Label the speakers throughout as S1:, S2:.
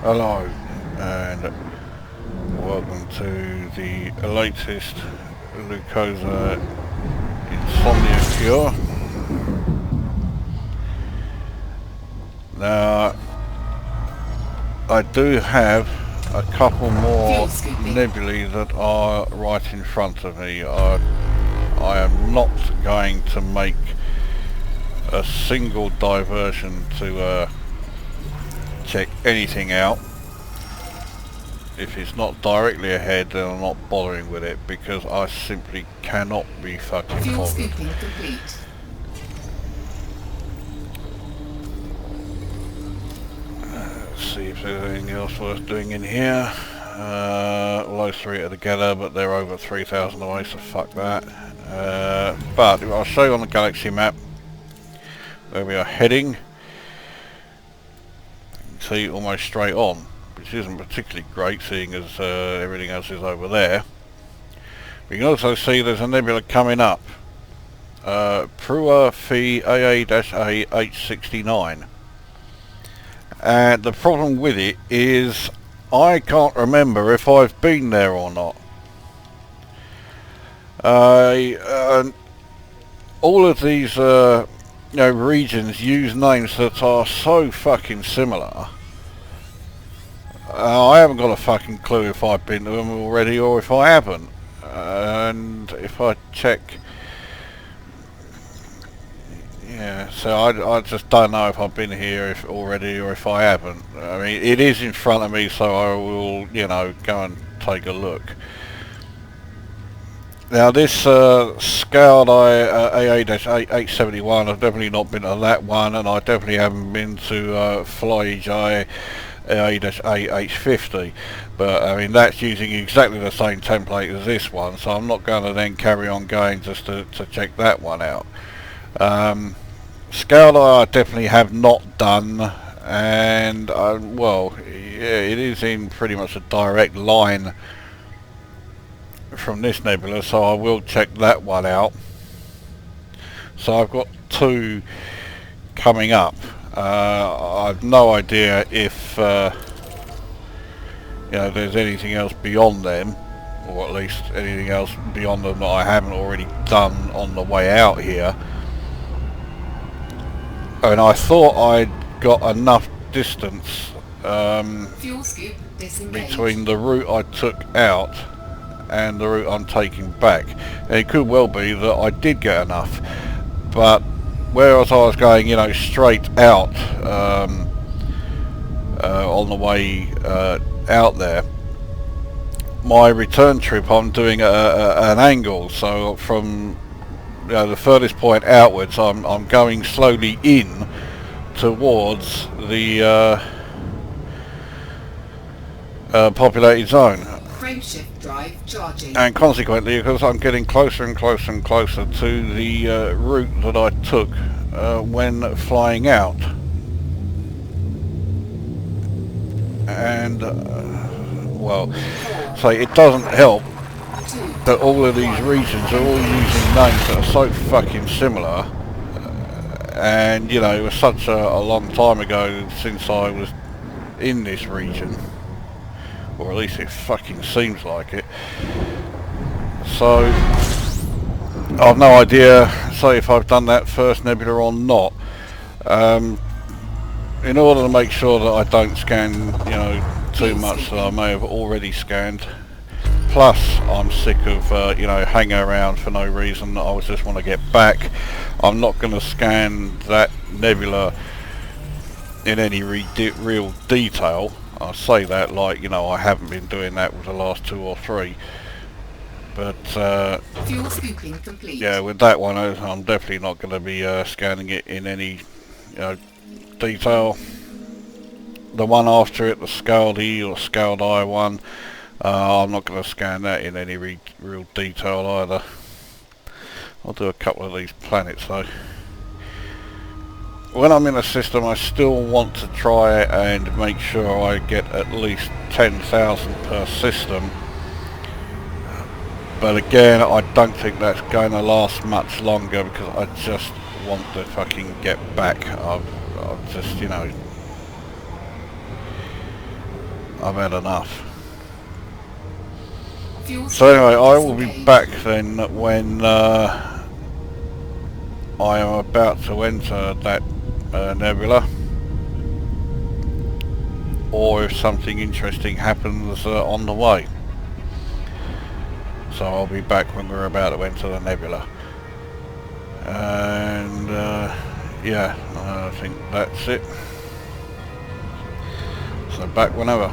S1: Hello and welcome to the latest Lucosa Insomnia Cure. Now I do have a couple more nebulae that are right in front of me. I am not going to make a single diversion to check anything out. If it's not directly ahead, then I'm not bothering with it because I simply cannot be fucking bothered. Let's see if there's anything else worth doing in here. Those three are together, but they're over 3,000 away, so fuck that. But I'll show you on the galaxy map where we are heading. You can see almost straight on, which isn't particularly great seeing as everything else is over there. We can also see there's a nebula coming up, Prua Phoe AA-A H69, and the problem with it is I can't remember if I've been there or not. All of these regions use names that are so fucking similar. I haven't got a fucking clue if I've been to them already or if I haven't. And if I check, yeah, so I just don't know if I've been here already or if I haven't. I mean, it is in front of me, so I will, go and take a look. Now this Skaudai AA-A H71, I've definitely not been to that one, and I definitely haven't been to Prua AA-A H50, but I mean that's using exactly the same template as this one, so I'm not going to then carry on going just to check that one out. Skaudai I definitely have not done, and well, yeah, it is in pretty much a direct line from this nebula, so I will check that one out. So I've got two coming up. I've no idea if there's anything else beyond them, or at least anything else beyond them that I haven't already done on the way out here. And I thought I'd got enough distance between the route I took out and the route I'm taking back. And it could well be that I did get enough, but whereas I was going, straight out on the way out there, my return trip I'm doing an angle, so from the furthest point outwards I'm going slowly in towards the populated zone.
S2: Frameshift drive charging.
S1: And consequently, because I'm getting closer and closer and closer to the route that I took when flying out. And well, so it doesn't help that all of these regions are all using names that are so fucking similar, and it was such a long time ago since I was in this region, or at least it fucking seems like it. So I've no idea, say, if I've done that first nebula or not. In order to make sure that I don't scan too much that I may have already scanned, plus I'm sick of hanging around for no reason, I just want to get back, I'm not going to scan that nebula in any real detail. I say that like I haven't been doing that with the last two or three, but
S2: fuel scooping complete.
S1: Yeah, with that one I'm definitely not going to be scanning it in any detail. The one after it, the Skaudai or Skaudai one, I'm not going to scan that in any real detail either. I'll do a couple of these planets though. When I'm in a system, I still want to try and make sure I get at least 10,000 per system. But again, I don't think that's going to last much longer because I just want to fucking get back. I've just, I've had enough.
S2: Fuel
S1: So anyway, I will be
S2: disengaged.
S1: back then when I am about to enter that nebula, or if something interesting happens on the way. So I'll be back when we're about to enter the nebula. And yeah, I think that's it. So back whenever.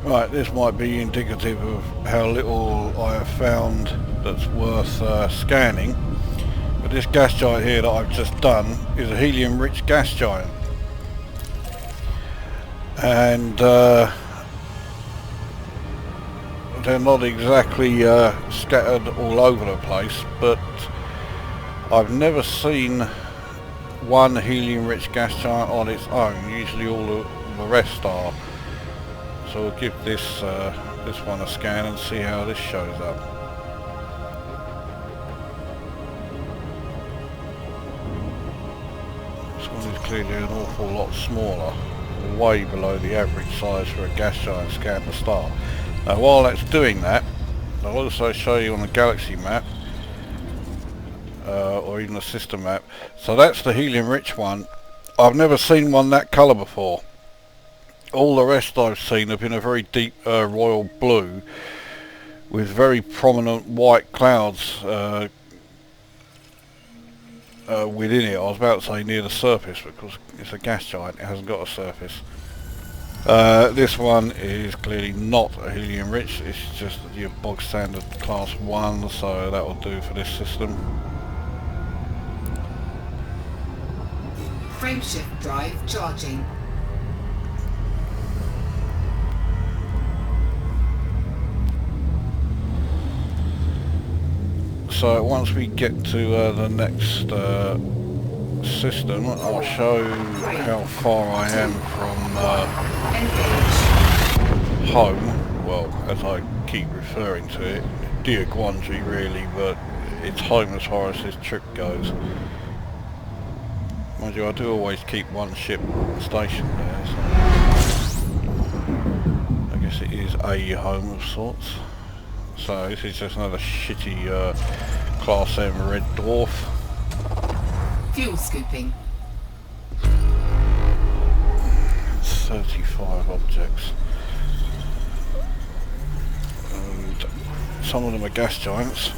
S1: Right, this might be indicative of how little I have found that's worth scanning. But this gas giant here that I've just done is a helium-rich gas giant. And they're not exactly scattered all over the place, but I've never seen one helium-rich gas giant on its own. Usually all the rest are. So we'll give this this one a scan and see how this shows up. This one is clearly an awful lot smaller, way below the average size for a gas giant scan to start. Now while that's doing that, I'll also show you on the galaxy map, or even a system map. So that's the helium-rich one. I've never seen one that colour before. All the rest I've seen have been a very deep royal blue with very prominent white clouds within it. I was about to say near the surface because it's a gas giant, it hasn't got a surface. This one is clearly not a helium rich, it's just your bog standard class 1, so that will do for this system.
S2: Frameshift drive charging.
S1: So once we get to the next system, I'll show how far I am from home. Well, as I keep referring to it, Diaguanji really, but it's home as far as this trip goes. Mind you, I do always keep one ship stationed there, so I guess it is a home of sorts. So this is just another shitty Class M red dwarf.
S2: Fuel scooping.
S1: 35 objects. And some of them are gas giants.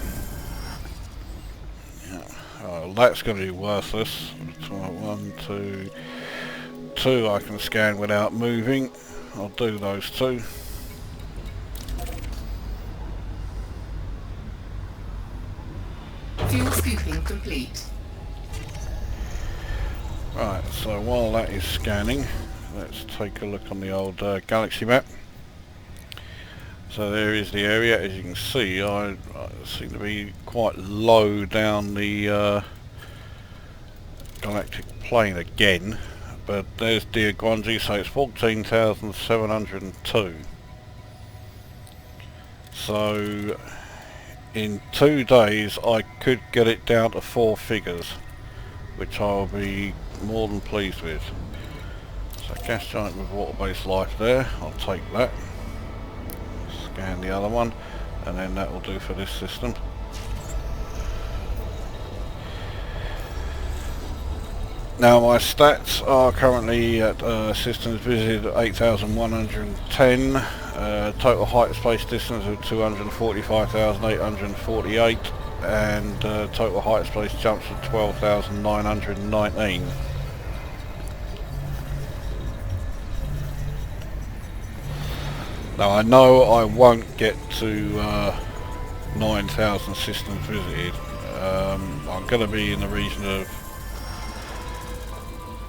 S1: Yeah. Oh, that's going to be worthless. So 1, 2, 2 I can scan without moving. I'll do those 2.
S2: Fuel scooping complete.
S1: Right, so while that is scanning, let's take a look on the old galaxy map. So there is the area. As you can see, I seem to be quite low down the galactic plane again, but there's Diaguanji, so it's 14,702. So in 2 days I could get it down to 4 figures, which I'll be more than pleased with. So gas giant with water-based life there, I'll take that. Scan the other one, and then that will do for this system. Now my stats are currently at systems visited 8,110, total height space distance of 245,848, and total height space jumps of 12,919. Now I know I won't get to 9,000 systems visited. I'm going to be in the region of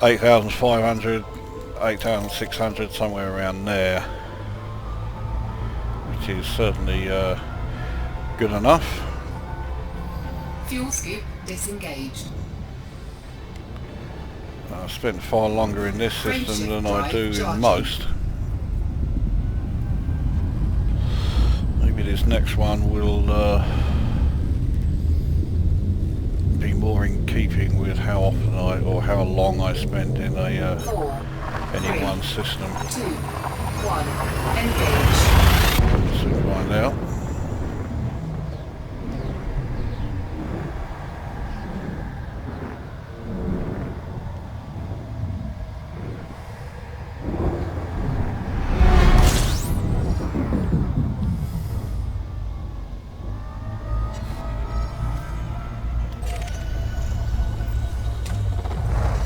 S1: 8,500, 8,600, somewhere around there, which is certainly good enough.
S2: Fuel scoop disengaged.
S1: I've spent far longer in this system than I do in most. Maybe this next one will be more in keeping with how often or how long I spend in a any one system.
S2: 2, 1, engage.
S1: Let's soon find out.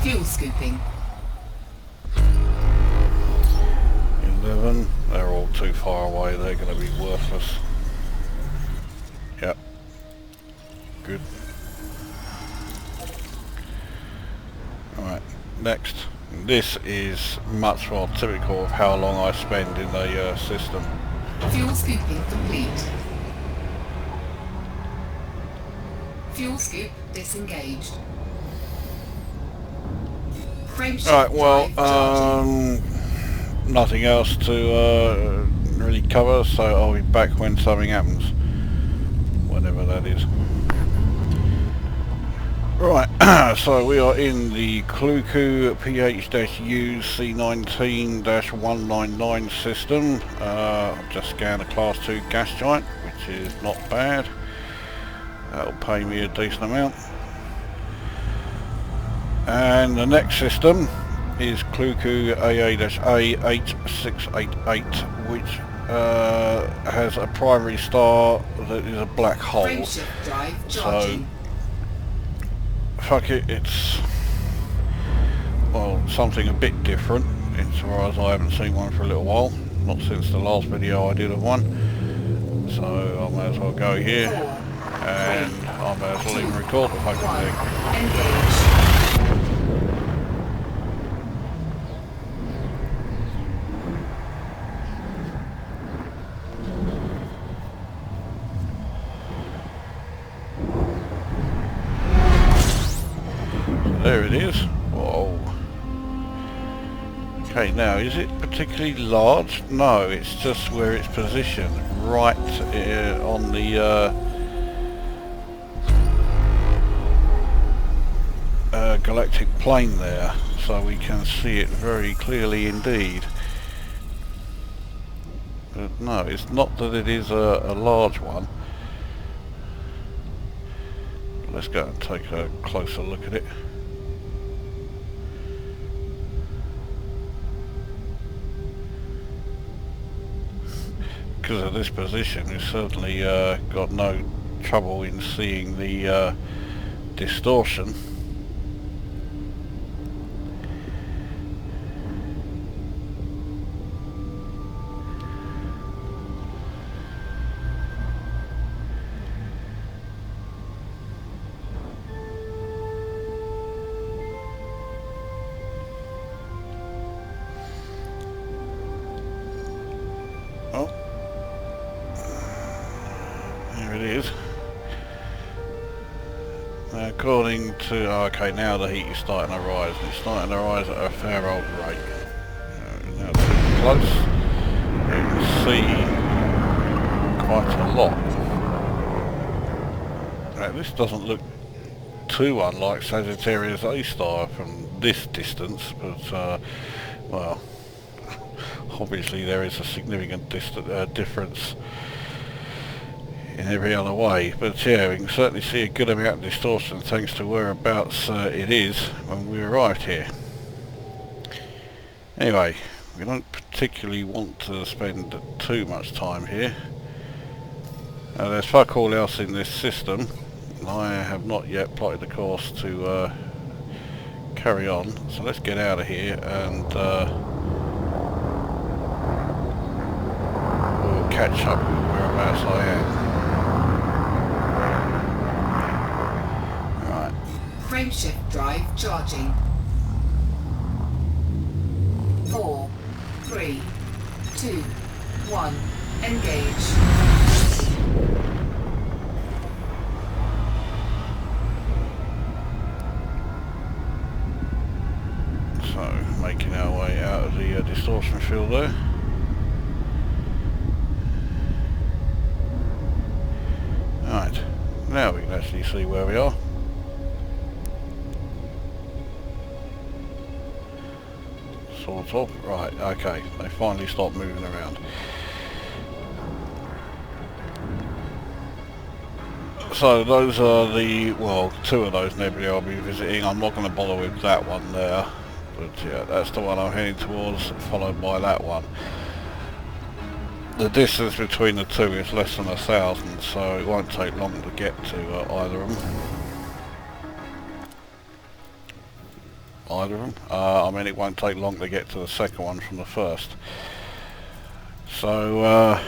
S2: Fuel scooping.
S1: 11. They're all too far away. They're going to be worthless. Yep. Good. Alright, next. This is much more typical of how long I spend in the system.
S2: Fuel scooping complete. Fuel scoop disengaged.
S1: Alright, well, nothing else to really cover, so I'll be back when something happens. Whenever that is. Right, so we are in the Prua PH-U C19-199 system. I've just scanned a Class 2 gas giant, which is not bad. That'll pay me a decent amount. And the next system is Prua Phoe AA-A H68, which has a primary star that is a black hole.
S2: Frameshift drive
S1: So,
S2: charging.
S1: fuck it, it's, well, something a bit different, insofar as I haven't seen one for a little while, not since the last video I did of one. So I may as well go here, and I may as well even record the fucking thing.
S2: Engage.
S1: There it is. Whoa. Okay, now is it particularly large? No, it's just where it's positioned, right on the galactic plane there, so we can see it very clearly indeed. But no, it's not that it is a large one. Let's go and take a closer look at it. Because of this position, we've certainly got no trouble in seeing the distortion. Oh. There it is. Now, according to, okay, now the heat is starting to rise, and it's starting to rise at a fair old rate. Now too close, you can see quite a lot. Now, this doesn't look too unlike Sagittarius A-star from this distance, but well, obviously there is a significant difference in every other way, but yeah, we can certainly see a good amount of distortion thanks to whereabouts it is when we arrived here. Anyway, we don't particularly want to spend too much time here. There's fuck all else in this system. I have not yet plotted the course to carry on, so let's get out of here and we'll catch up with whereabouts I am. Right.
S2: Frameshift drive charging. 4, 3, 2, 1, engage.
S1: So, making our way out of the distortion field there. Right, now we can actually see where we are. Sort of. Right, okay. They finally stopped moving around. So those are the, well, two of those nebulae I'll be visiting. I'm not going to bother with that one there. But yeah, that's the one I'm heading towards, followed by that one. The distance between the two is less than 1,000, so it won't take long to get to either of them. I mean, it won't take long to get to the second one from the first. So,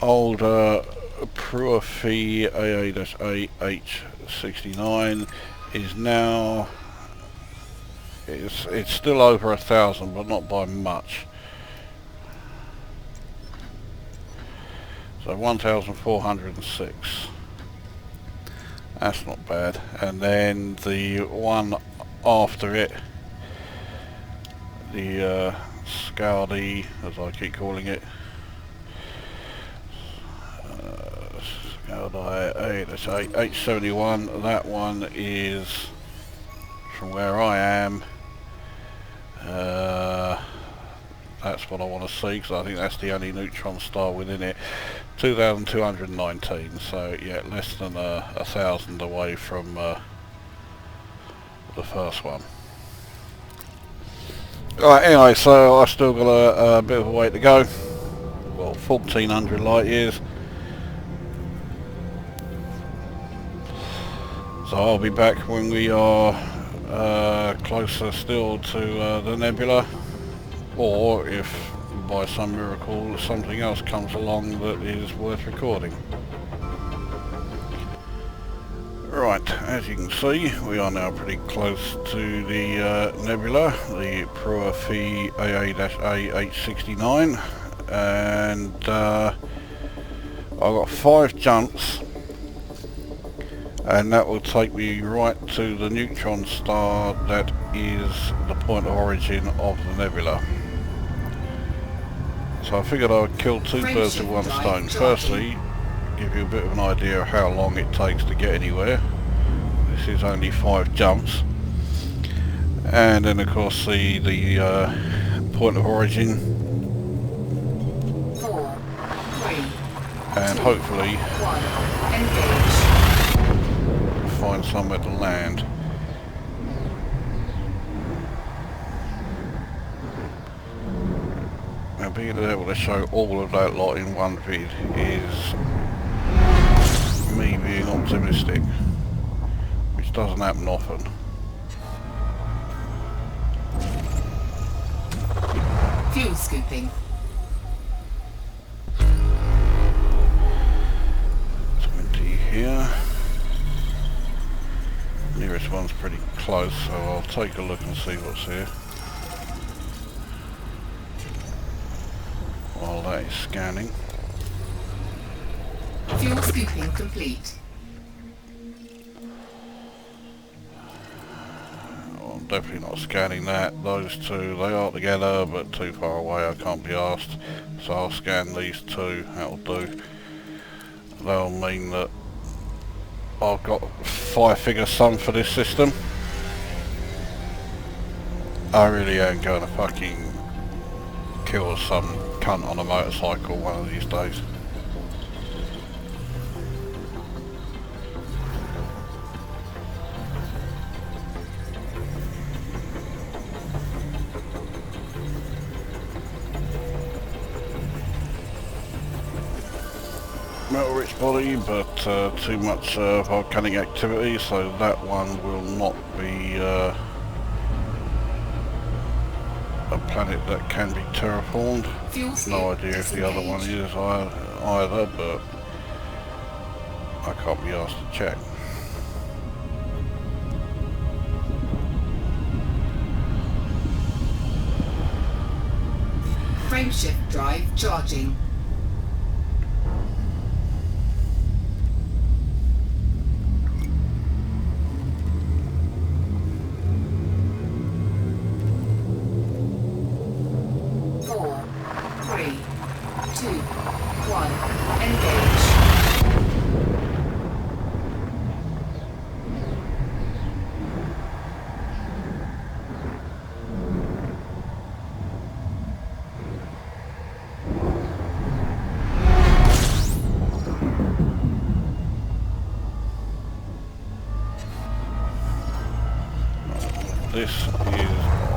S1: old Prua Phoe AA-A H69 is now, it's still over 1,000, but not by much. So 1,406. That's not bad. And then the one after it, the Skaudai, as I keep calling it, Skaudai AA H71, that one is from where I am. That's what I want to see, because I think that's the only neutron star within it. 2,219, so yeah, less than 1,000 away from the first one. Alright, anyway, so I've still got a bit of a way to go. Well, 1,400 light years. So I'll be back when we are closer still to the nebula, or if by some miracle something else comes along that is worth recording. Right, as you can see, we are now pretty close to the nebula, the Prua Phoe AA-A H69, and I've got 5 jumps, and that will take me right to the neutron star that is the point of origin of the nebula. So I figured I would kill 2 birds with 1 stone. Firstly, give you a bit of an idea of how long it takes to get anywhere. This is only 5 jumps. And then of course the point of origin.
S2: 4, 3,
S1: and
S2: 2,
S1: hopefully
S2: 1, engage.
S1: Find somewhere to land. Now being able to show all of that lot in one vid is me being optimistic, which doesn't happen often.
S2: Fuel scooping.
S1: 20 here. Nearest one's pretty close, so I'll take a look and see what's here. While that is scanning.
S2: Fuel scooping complete.
S1: Oh, I'm definitely not scanning that. Those two, they are together, but too far away, I can't be asked. So I'll scan these 2, that'll do. That'll mean that I've got 5-figure sum for this system. I really am going to fucking kill some cunt on a motorcycle one of these days. Metal rich body, but too much volcanic activity, so that one will not be a planet that can be terraformed. No idea if the other one is either, but I can't be asked to check.
S2: Frameshift drive charging.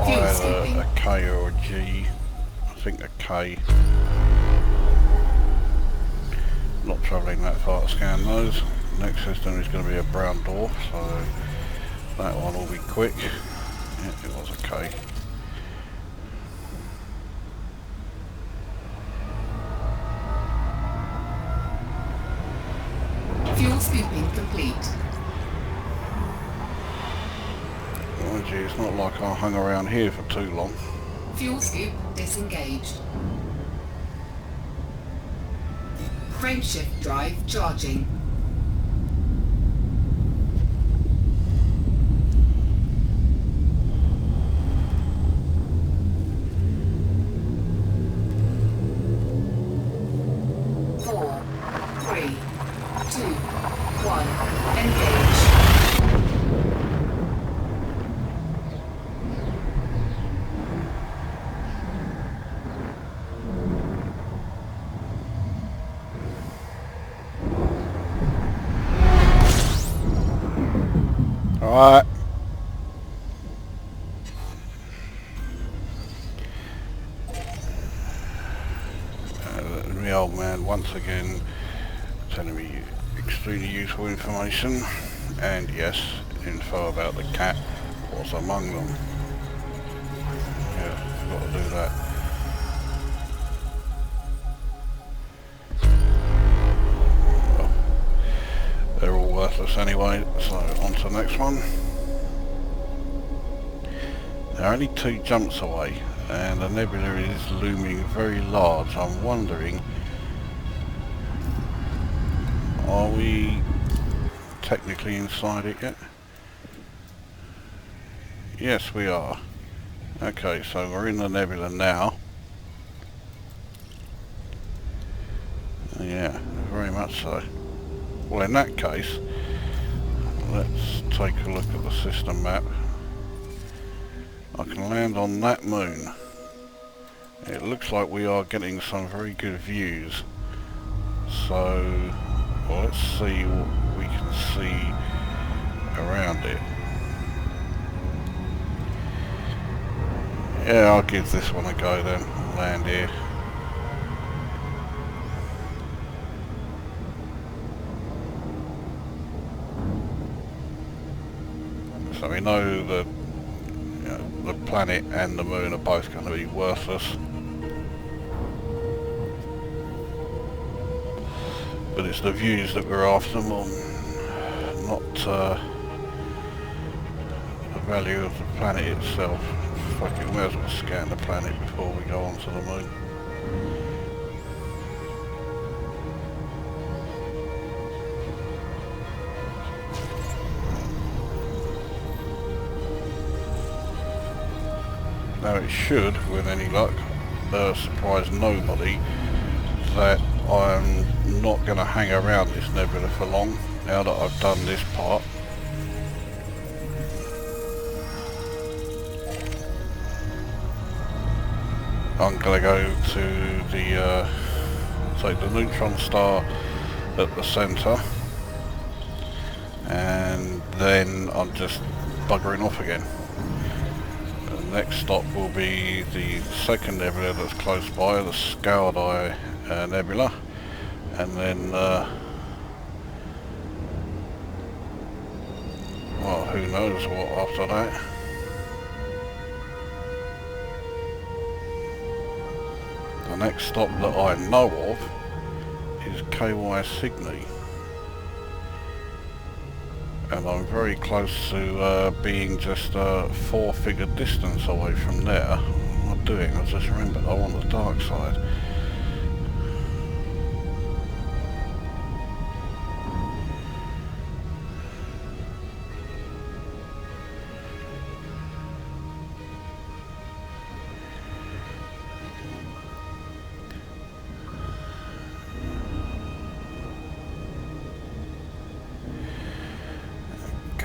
S2: Fuel
S1: either
S2: scooping.
S1: a K or a G. I think a K. Not travelling that far to scan those. Next system is going to be a brown dwarf, so that one will be quick. Yeah, it was a K.
S2: Fuel scooping complete.
S1: Oh gee, it's not like I hung around here for too long.
S2: Fuel scoop disengaged. Frameshift drive charging. Four, three, two, one. Engage.
S1: Alright. The old man once again telling me extremely useful information, and yes, info about the cat was among them. Yeah, got to do that. Well, they're all worthless anyway, so on to the next one. They're only 2 jumps away, and the nebula is looming very large. I'm wondering, are we technically inside it yet? Yes, we are. Okay, so we're in the nebula now. Yeah, very much so. Well, in that case, let's take a look at the system map. I can land on that moon. It looks like we are getting some very good views. So, well, let's see what we can see around it. Yeah, I'll give this one a go then. I'll land here. So we know that the planet and the moon are both going to be worthless. But it's the views that we're after more, not the value of the planet itself. Fuck it, we may as well scan the planet before we go on to the moon. Now it should, with any luck, surprise nobody that I'm not going to hang around this nebula for long now that I've done this part. I'm going to go to the take the neutron star at the centre, and then I'm just buggering off again. The next stop will be the second nebula that's close by, the Skaudai Nebula, and then well, who knows what after that. The next stop that I know of is KY Cygni, and I'm very close to being just a 4-figure distance away from there. What am I doing? I just remembered I want the dark side.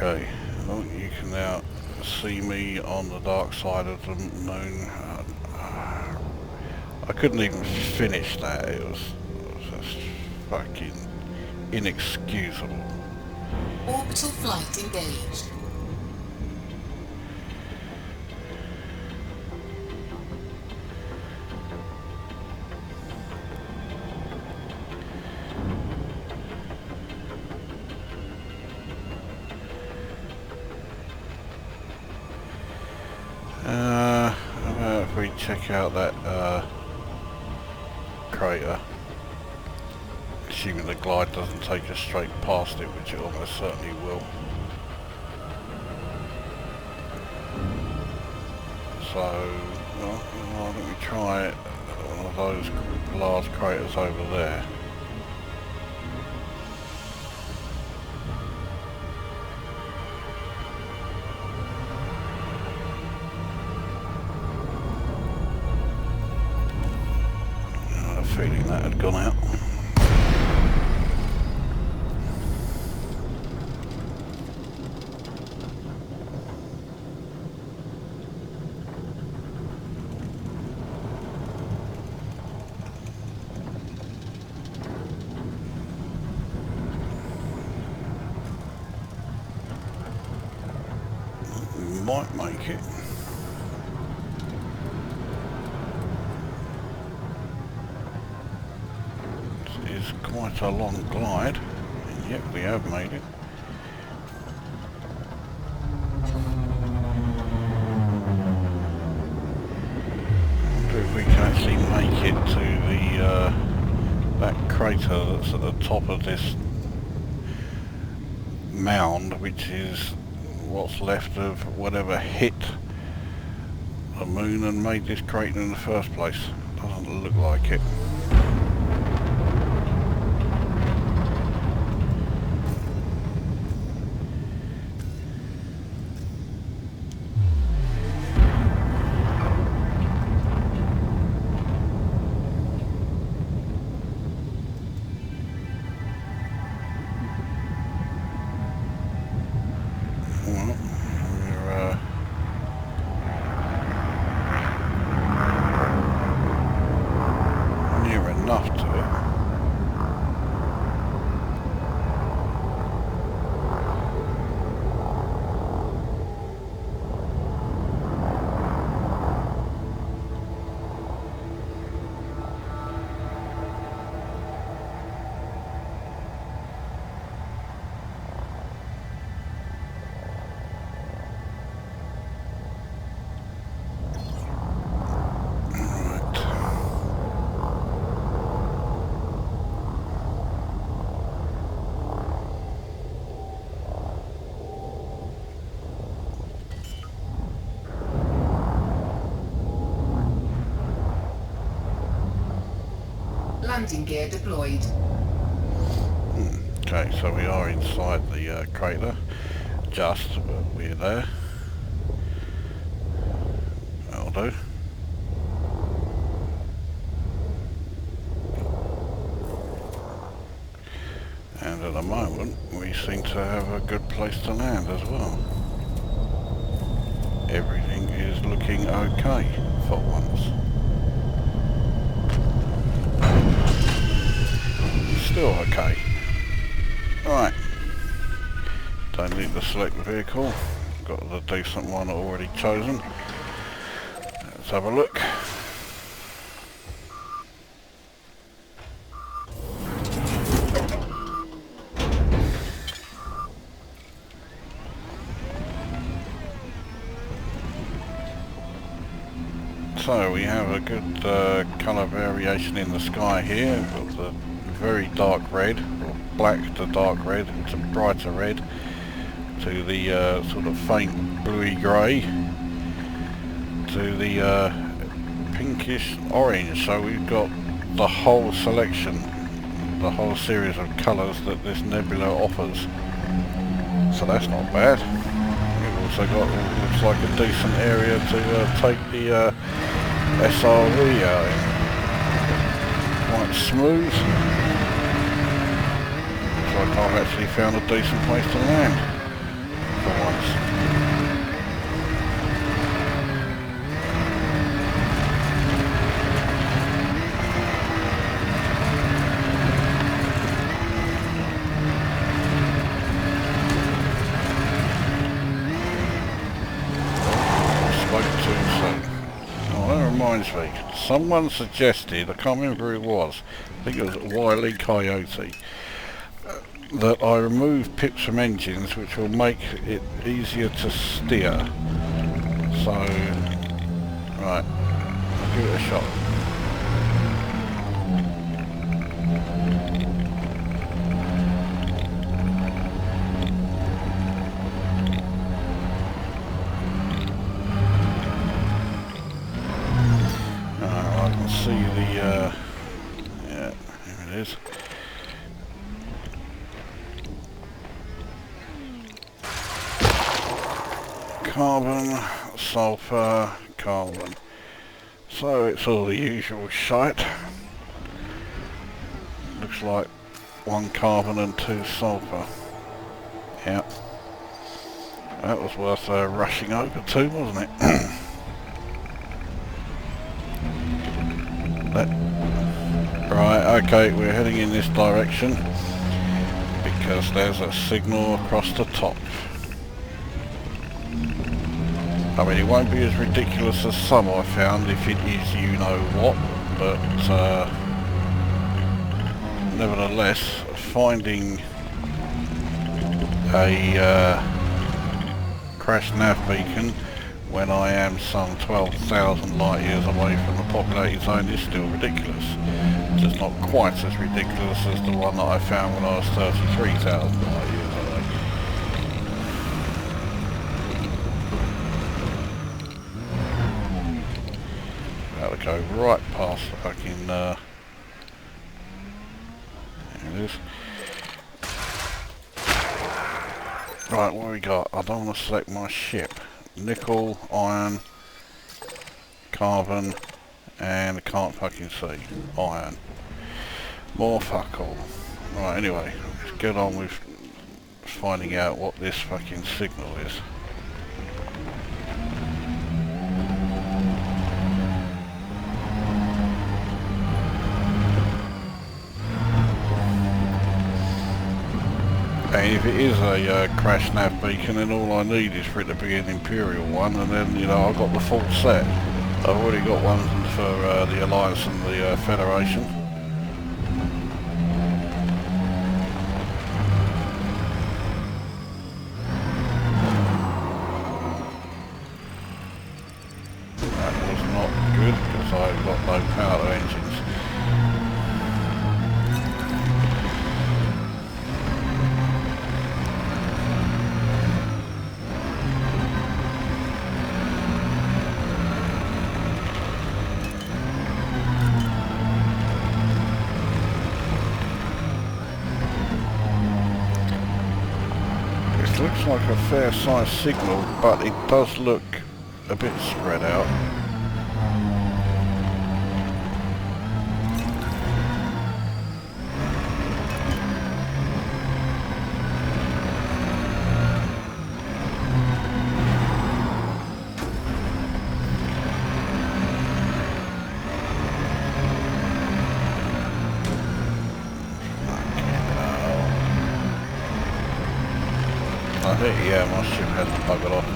S1: Okay, well, you can now see me on the dark side of the moon. I couldn't even finish that, it was just fucking inexcusable.
S2: Orbital flight engaged.
S1: if we check out that crater, assuming the glide doesn't take us straight past it, which it almost certainly will. So, well, why don't we try one of those large craters over there. I had a feeling that had gone out. Might make it. It is quite a long glide, and yet we have made it. I wonder if we can actually make it to the that crater that's at the top of this mound, which is what's left of whatever hit the moon and made this crater in the first place. Doesn't look like it. Well, we're near enough to it.
S2: Landing gear deployed.
S1: Okay, so we are inside the crater, but we're there. That'll do. And at the moment, we seem to have a good place to land as well. Everything is looking okay for once. Still okay. Right. Don't need to select the vehicle. Got the decent one already chosen. Let's have a look. So we have a good colour variation in the sky here. We've got the very dark red, or black to dark red, to brighter red, to the sort of faint bluey grey, to the pinkish orange. So we've got the whole selection, the whole series of colours that this nebula offers. So that's not bad. We've also got what looks like a decent area to take the SRV out in. Quite smooth. Looks like I've actually found a decent place to land for once. Reminds me, someone suggested, I can't remember who it was, I think it was Wile E. Coyote, that I remove pips from engines which will make it easier to steer. So Right, I'll give it a shot. I can see the, yeah, here it is. Carbon, sulfur, carbon. So it's all the usual shite. Looks like 1 carbon and 2 sulfur. Yeah. That was worth rushing over to, wasn't it? Right, okay, we're heading in this direction because there's a signal across the top. I mean, it won't be as ridiculous as some I found if it is you know what, but nevertheless, finding a crash nav beacon when I am some 12,000 light years away from the populated zone is still ridiculous. Just not quite as ridiculous as the one that I found when I was 33,000 light years away. That'll go right past the fucking, there it is. Right, what we got? I don't want to select my ship. Nickel, iron, carbon, and I can't fucking see. Iron. More fuck all. Right, anyway, let's get on with finding out what this fucking signal is. And if it is a crash nav beacon, then all I need is for it to be an Imperial one, and then, you know, I've got the full set. I've already got one for the Alliance and the Federation. That was not good, because I've got no power engines. Looks like a fair size signal, but it does look a bit spread out. I think, yeah, my ship hasn't buggered off.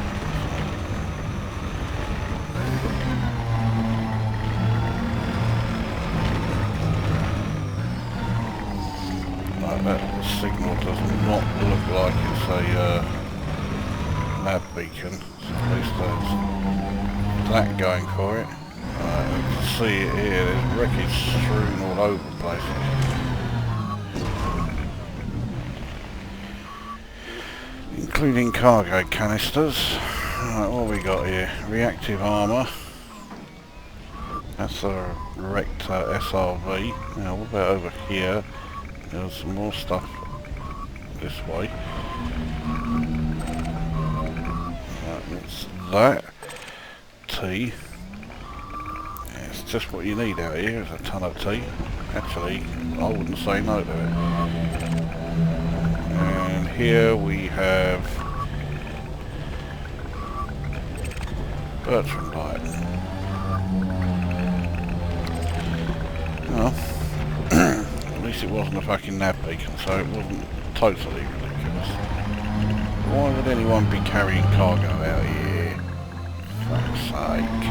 S1: No, that signal does not look like it's a nav beacon. So at least there's that going for it. You can see it here, there's wreckage strewn all over the place. Including cargo canisters. Right, what have we got here? Reactive armour. That's a Rector SRV. Now what about over here? There's some more stuff this way. Right, what's that? Tea. Yeah, it's just what you need out here, is a ton of tea. Actually, I wouldn't say no to it. And here we have Bertrandite. Well, at least it wasn't a fucking nav beacon, so it wasn't totally ridiculous. Why would anyone be carrying cargo out here? For fuck's sake.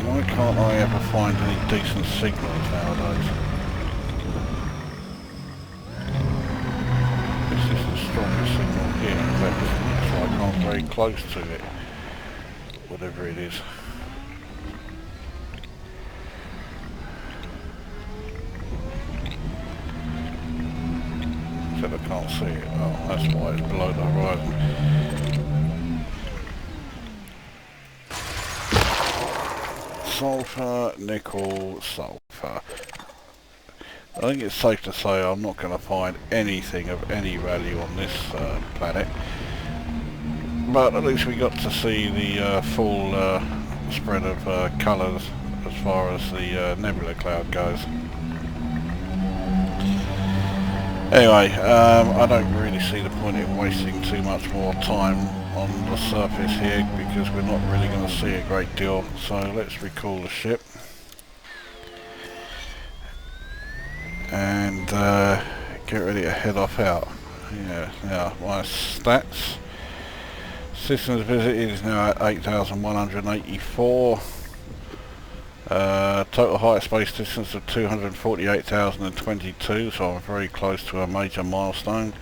S1: Why can't I ever find any decent signals nowadays? signal here. In fact, it looks like I'm very close to it. Whatever it is. Except I can't see it. Oh, that's why it's below the horizon. Sulfur, nickel, sulfur. I think it's safe to say I'm not going to find anything of any value on this planet. But at least we got to see the full spread of colours as far as the nebula cloud goes. Anyway, I don't really see the point in wasting too much more time on the surface here because we're not really going to see a great deal. So let's recall the ship. And get ready to head off out. Yeah, now my stats. Systems visited is now at 8,184. Total height space distance of 248,022, so I'm very close to a major milestone.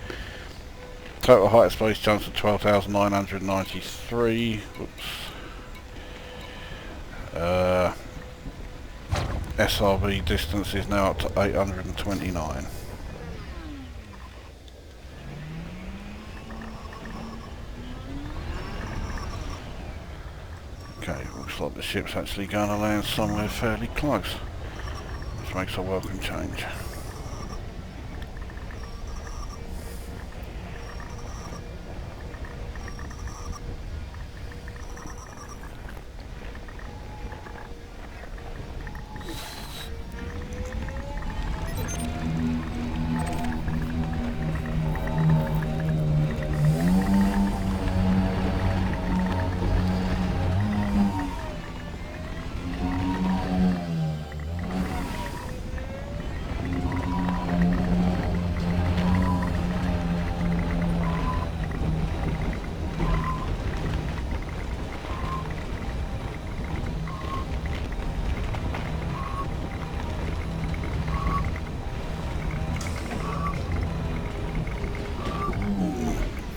S1: Total height space jumps to 12,993. Whoops. SRV distance is now up to 829. Okay, looks like the ship's actually going to land somewhere fairly close, which makes a welcome change.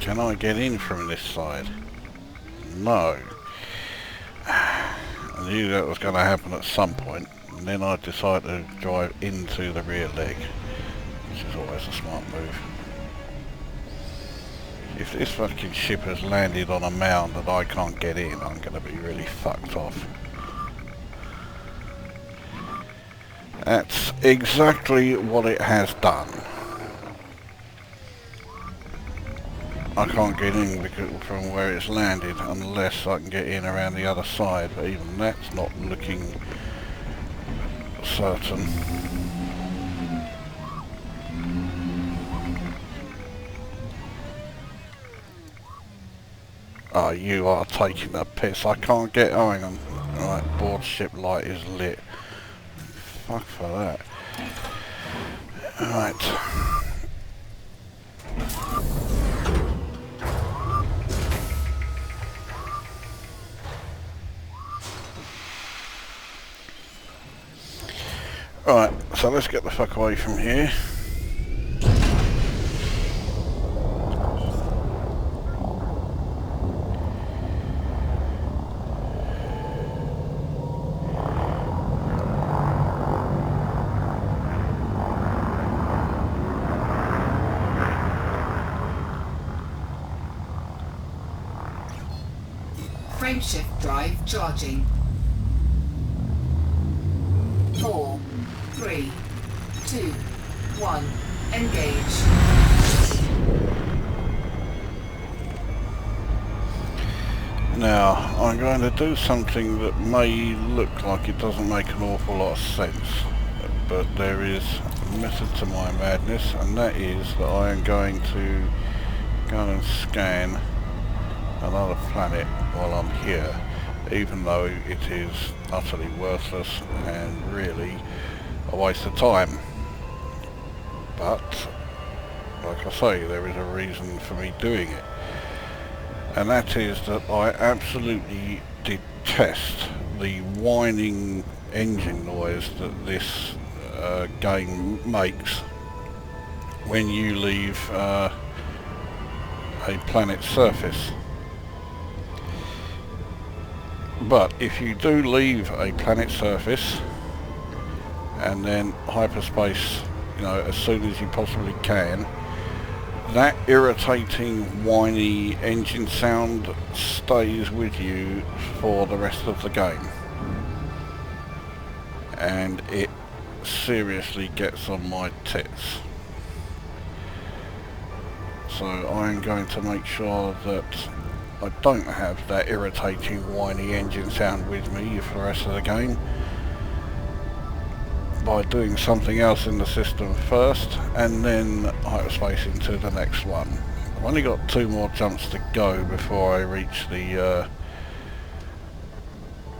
S1: Can I get in from this side? No. I knew that was going to happen at some point, and then I decided to drive into the rear leg, which is always a smart move. If this fucking ship has landed on a mound that I can't get in, I'm going to be really fucked off. That's exactly what it has done. I can't get in because from where it's landed unless I can get in around the other side, but even that's not looking certain. Oh, you are taking the piss. I can't get... Oh, hang on. Right, board ship light is lit. Fuck for that. Right. Right, so let's get the fuck away from here.
S2: Frameshift drive charging. 4, 3, 2, 1, engage.
S1: Now, I'm going to do something that may look like it doesn't make an awful lot of sense, but there is a method to my madness, and that is that I am going to go and scan another planet while I'm here, even though it is utterly worthless and really a waste of time. But, like I say, there is a reason for me doing it. And that is that I absolutely detest the whining engine noise that this game makes when you leave a planet's surface. But if you do leave a planet's surface and then hyperspace, you know, as soon as you possibly can, that irritating, whiny engine sound stays with you for the rest of the game. And it seriously gets on my tits. So I'm going to make sure that I don't have that irritating, whiny engine sound with me for the rest of the game by doing something else in the system first and then hyperspace into the next one. I've only got 2 more jumps to go before I reach the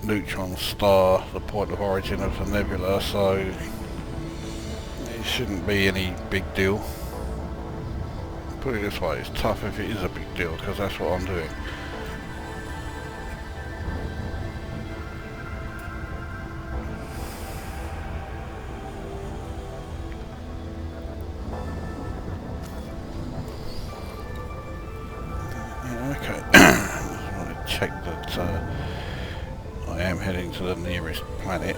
S1: neutron star, the point of origin of the nebula, so it shouldn't be any big deal. Put it this way, it's tough if it is a big deal, because that's what I'm doing. Okay, I want to check that I am heading to the nearest planet.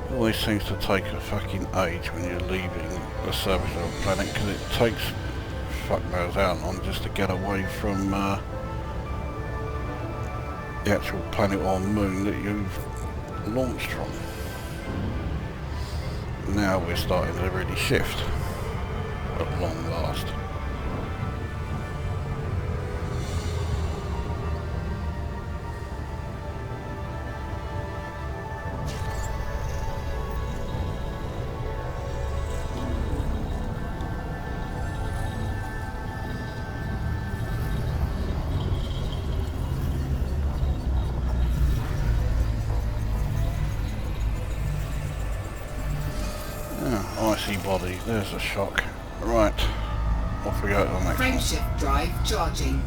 S1: It always seems to take a fucking age when you're leaving the surface of a planet, because it takes fuck knows how long just to get away from the actual planet or moon that you've launched from. Now we're starting to really shift at long last. Icy body, there's a shock. Right, off we go to the next one.
S2: Frameshift drive charging.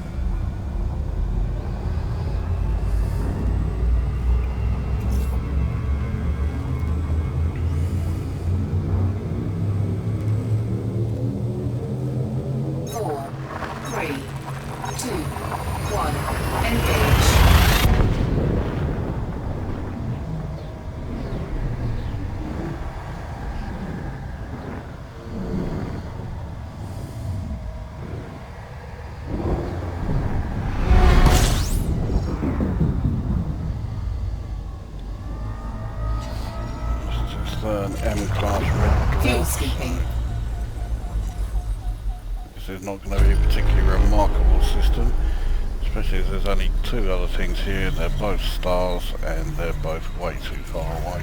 S2: Four, three, two, one, engage.
S1: An M-class red
S2: Fuel
S1: dwarf.
S2: skipping.
S1: This is not going to be a particularly remarkable system, especially as there's only 2 other things here. They're both stars and they're both way too far away.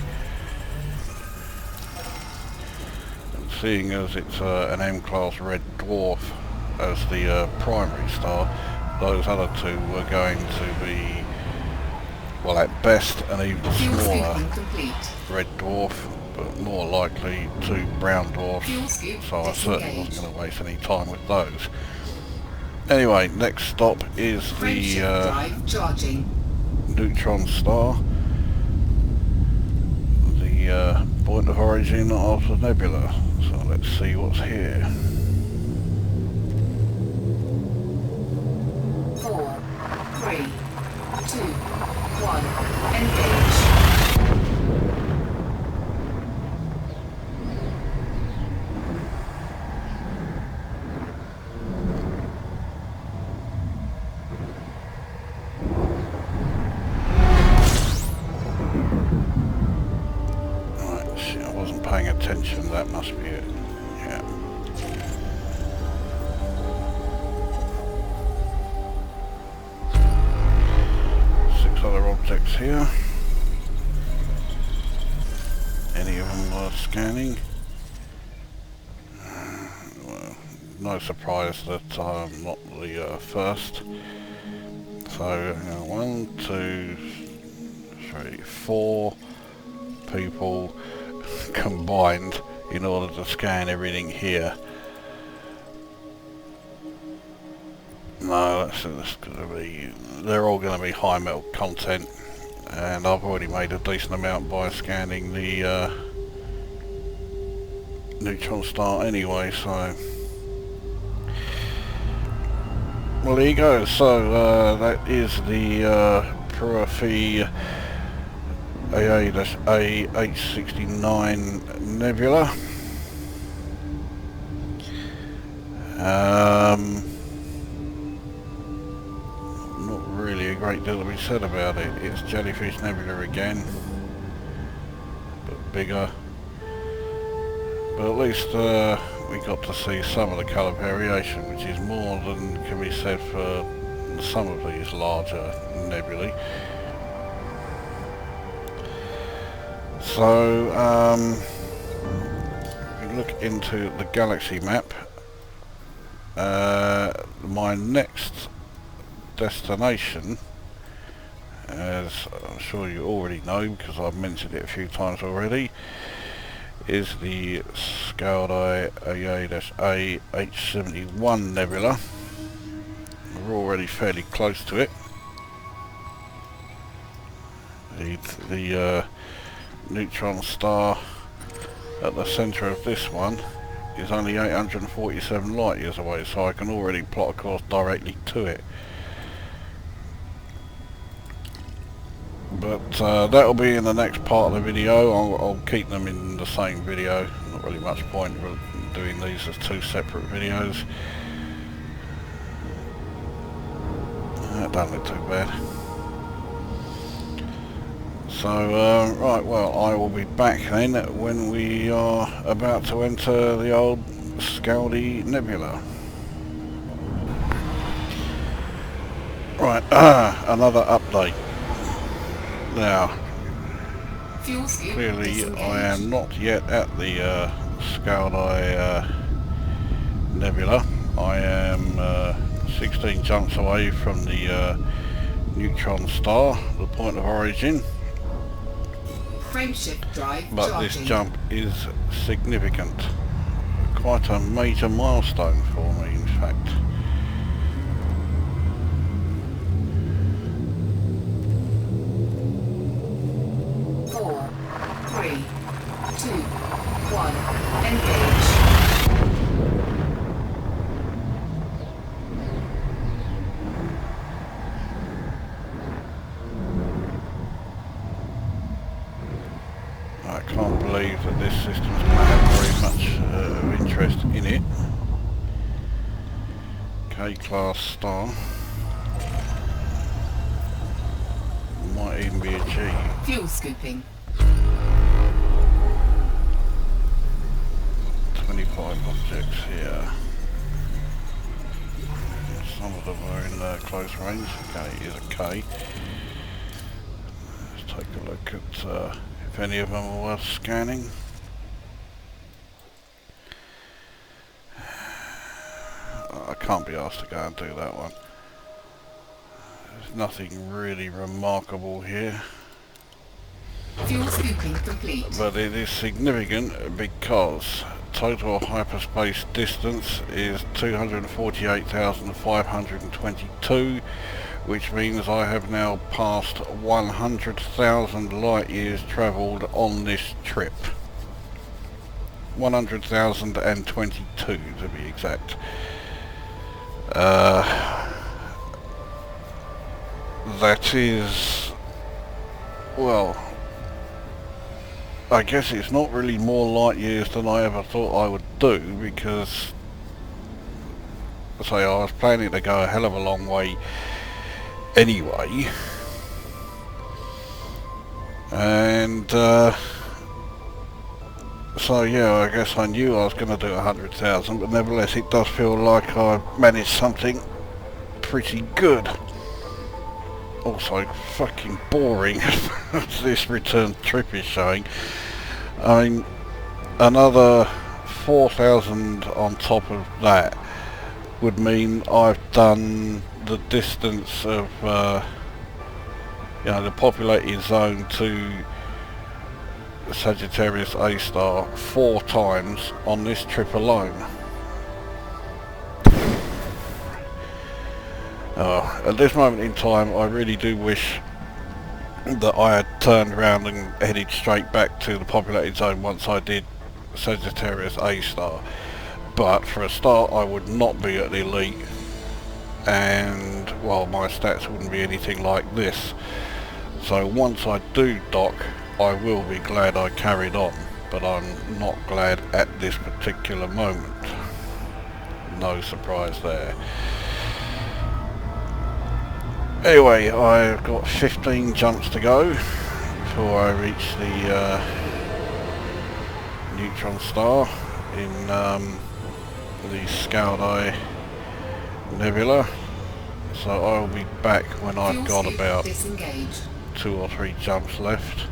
S1: And seeing as it's an M-class red dwarf as the primary star, those other 2 were going to be, well, at best an even
S2: Fuel
S1: smaller
S2: skipping complete.
S1: red dwarf, but more likely 2 brown dwarfs,
S2: Fuel scoop
S1: so I certainly
S2: disengaged.
S1: wasn't going to waste any time with those. Anyway, next stop is
S2: Frameshift
S1: the
S2: drive charging.
S1: neutron star, the point of origin of the nebula. So let's see what's here.
S2: 4, 3, 2, 1, engage.
S1: Right, shit, I wasn't paying attention, that must be it. Yeah. Other objects here. Any of them worth scanning? Well, no surprise that I'm not the first. So, 1, 2, 3, 4 people combined in order to scan everything here. No, that's going to be, they're all going to be high metal content, and I've already made a decent amount by scanning the neutron star anyway, so Well, there you go. So that is the Prua Phoe AA-A H69 Nebula. Not really a great deal to be said about it. It's Jellyfish Nebula again, but bigger. But at least we got to see some of the colour variation, which is more than can be said for some of these larger nebulae. So if we look into the galaxy map, my next destination, as I'm sure you already know because I've mentioned it a few times already, is the Skaudai AA-A H71 Nebula. We're already fairly close to it. The neutron star at the centre of this one is only 847 light years away, so I can already plot a course directly to it. But that'll be in the next part of the video. I'll keep them in the same video. Not really much point in doing these as two separate videos. That doesn't look too bad. So right, well, I will be back then when we are about to enter the old Skaudai Nebula. Right, another update. Now, clearly I am not yet at the Skaudai Nebula. I am 16 jumps away from the neutron star, the point of origin.
S2: Frameshift drive
S1: but
S2: charging.
S1: This jump is significant. Quite a major milestone for me, in fact.
S2: Engage.
S1: I can't believe that this system's going to have very much interest in it. K-class star. Might even be a G.
S2: Fuel scooping.
S1: 25 objects here. Some of them are in close range. Okay, here's a K. Let's take a look at if any of them are worth scanning. I can't be asked to go and do that one. There's nothing really remarkable here.
S2: Fuel scooping complete.
S1: But it is significant because total hyperspace distance is 248,522, which means I have now passed 100,000 light years travelled on this trip. 100,022 to be exact. That is, well, I guess it's not really more light years than I ever thought I would do, because say I was planning to go a hell of a long way anyway, and so yeah, I guess I knew I was going to do 100,000, but nevertheless it does feel like I've managed something pretty good. Also fucking boring as this return trip is showing. I mean, another 4,000 on top of that would mean I've done the distance of you know, the populated zone to Sagittarius A star 4 times on this trip alone. At this moment in time, I really do wish that I had turned around and headed straight back to the populated zone once I did Sagittarius A star. But for a start, I would not be at the elite and well, my stats wouldn't be anything like this. So once I do dock, I will be glad I carried on, but I'm not glad at this particular moment. No surprise there. Anyway, I've got 15 jumps to go before I reach the neutron star in the Skaudai Nebula. So I'll be back when I've got about 2 or 3 jumps left.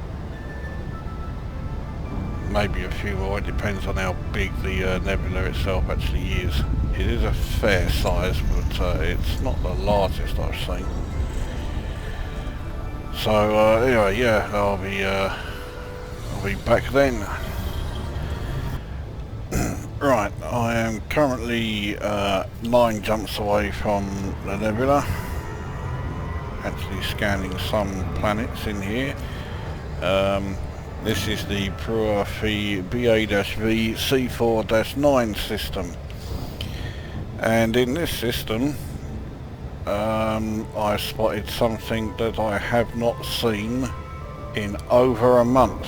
S1: Maybe a few more, it depends on how big the nebula itself actually is. It is a fair size, but it's not the largest I've seen. So anyway, yeah, I'll be back then. Right, I am currently 9 jumps away from the nebula. Actually scanning some planets in here. This is the Prua Phoe AA-V C4-9 system, and in this system I spotted something that I have not seen in over a month,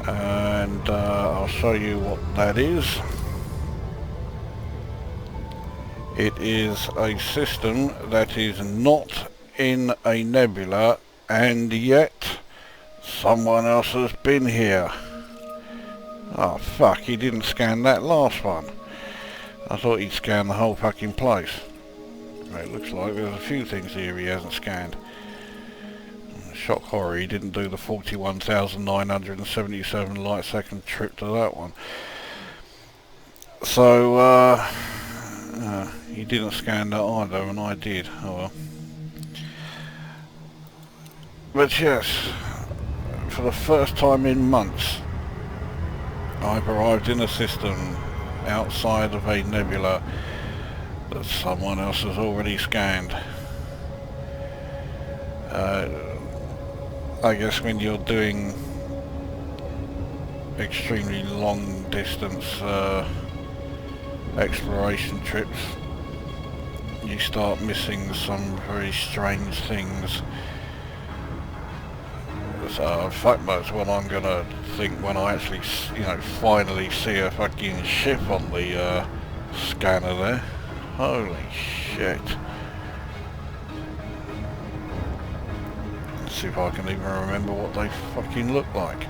S1: and I'll show you what that is. It is a system that is not in a nebula, and yet someone else has been here. Oh fuck, he didn't scan that last one. I thought he'd scan the whole fucking place. It looks like there's a few things here he hasn't scanned. Shock horror, he didn't do the 41,977 light second trip to that one. So he didn't scan that either, and I did. Oh well. But yes, for the first time in months, I've arrived in a system outside of a nebula that someone else has already scanned. I guess when you're doing extremely long distance exploration trips, you start missing some very strange things. So in fact that's what I'm gonna think when I actually, you know, finally see a fucking ship on the scanner there. Holy shit. Let's see if I can even remember what they fucking look like.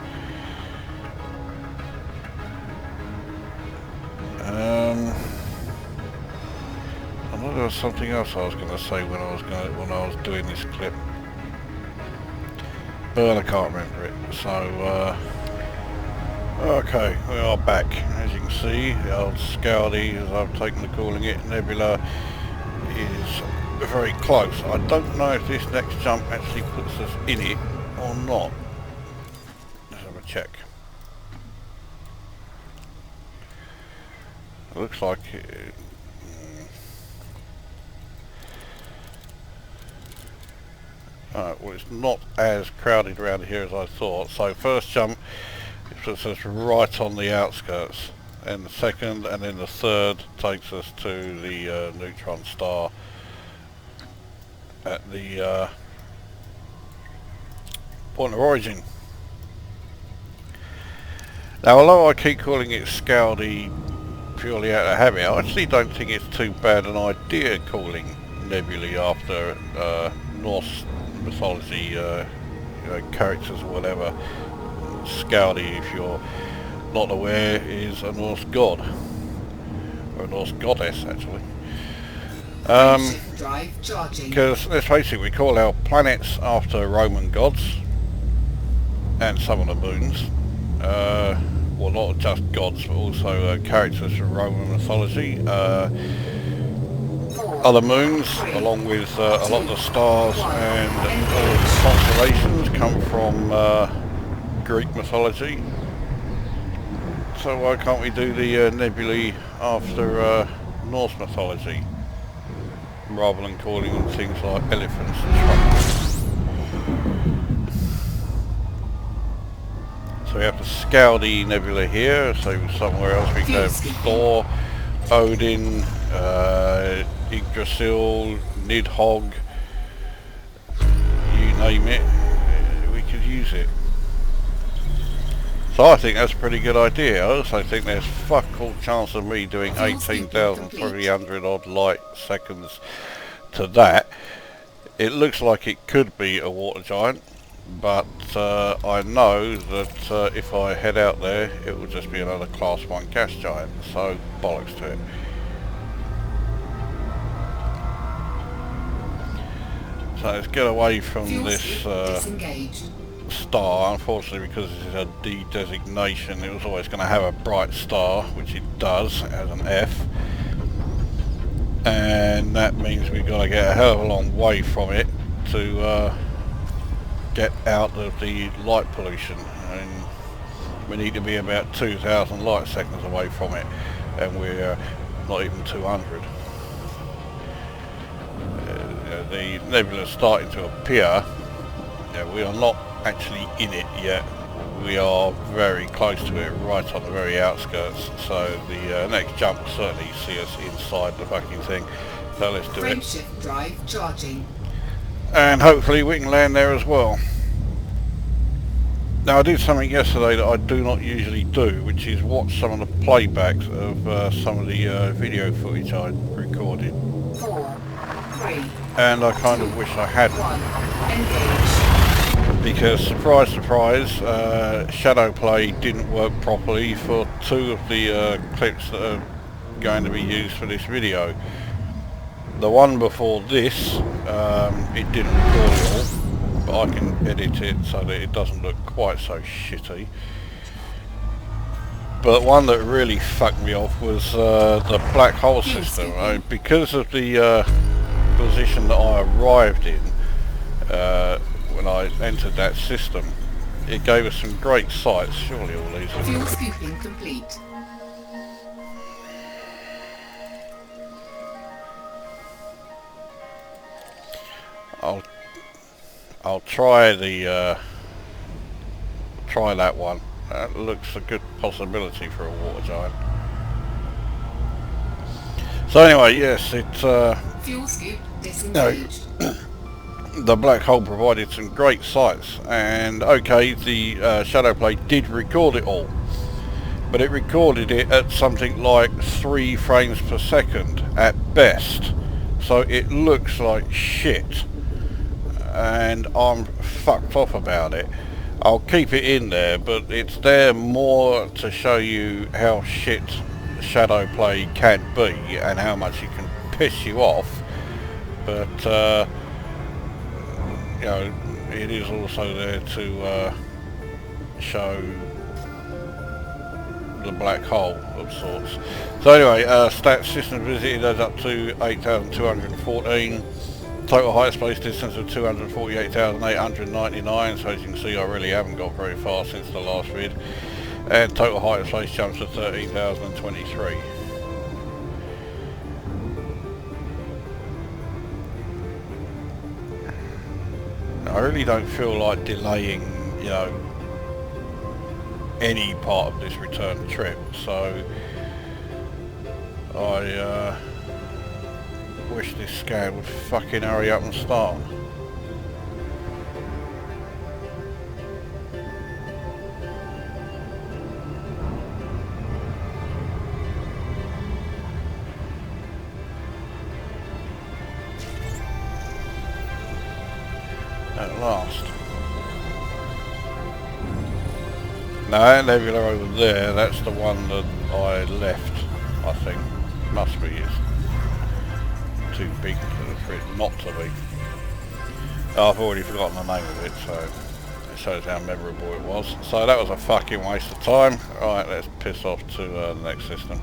S1: I know there was something else I was gonna say when I was doing this clip, but I can't remember it. So okay, we are back. As you can see, the old Skaudai, as I've taken to calling it, Nebula, is very close. I don't know if this next jump actually puts us in it or not. Let's have a check. It looks like it. Well, it's not as crowded around here as I thought. So first jump, it puts us right on the outskirts, and the second and then the third takes us to the neutron star at the point of origin. Now, although I keep calling it Skaudai purely out of habit, I actually don't think it's too bad an idea calling nebulae after Norse mythology characters or whatever. Skaudai, if you're not aware, is a Norse god, or a Norse goddess actually. Because let's face it, we call our planets after Roman gods, and some of the moons. Well, not just gods, but also characters from Roman mythology. Other moons, along with a lot of the stars and all of the constellations, come from Greek mythology. So why can't we do the nebulae after Norse mythology, rather than calling them things like elephants and trumpets? So we have the Skaudai Nebula here, so somewhere else we can go Thor, Odin, Yggdrasil, Nidhogg, you name it, we could use it. So I think that's a pretty good idea. I also think there's fuck all chance of me doing 18,300 odd light seconds to that. It looks like it could be a water giant, but I know that if I head out there it will just be another class 1 gas giant, so bollocks to it. So let's get away from this star. Unfortunately, because this is a D designation, it was always going to have a bright star, which it does as an F, and that means we've got to get a hell of a long way from it to get out of the light pollution, and we need to be about 2,000 light seconds away from it, and we're not even 200. The nebula is starting to appear. We are not actually in it yet. We are very close to it, right on the very outskirts, so the next jump will certainly see us inside the fucking thing. So let's do it.
S2: Frameshift drive charging.
S1: And hopefully we can land there as well. Now I did something yesterday that I do not usually do, which is watch some of the playbacks of some of the video footage I recorded.
S2: 4, 3,
S1: and I kind of wish I hadn't.
S2: 1, engage.
S1: Because surprise surprise, ShadowPlay didn't work properly for 2 of the clips that are going to be used for this video. The one before this, it didn't record it all, but I can edit it so that it doesn't look quite so shitty. But one that really fucked me off was the black hole system. Because of the position that I arrived in when I entered that system, it gave us some great sights. Surely all these are...
S2: Fuel scooping complete.
S1: I'll try the try that one. That looks a good possibility for a water giant. So anyway, yes, it's
S2: Fuel scoop disengaged.
S1: The black hole provided some great sights, and okay, the ShadowPlay did record it all, but it recorded it at something like 3 frames per second at best, so it looks like shit, and I'm fucked off about it. I'll keep it in there, but it's there more to show you how shit ShadowPlay can be and how much it can piss you off, but you know, it is also there to show the black hole of sorts. So anyway, stats system visited adds up to 8,214. Total height space distance of 248,899. So as you can see, I really haven't got very far since the last vid. And total height of space jumps to 13,023. I really don't feel like delaying, you know, any part of this return trip, so I wish this scan would fucking hurry up and start. At last. Now that nebula over there, that's the one that I left, I think. Must be, it's too big for it not to be. Oh, I've already forgotten the name of it, so it shows how memorable it was. So that was a fucking waste of time. Alright, let's piss off to the next system.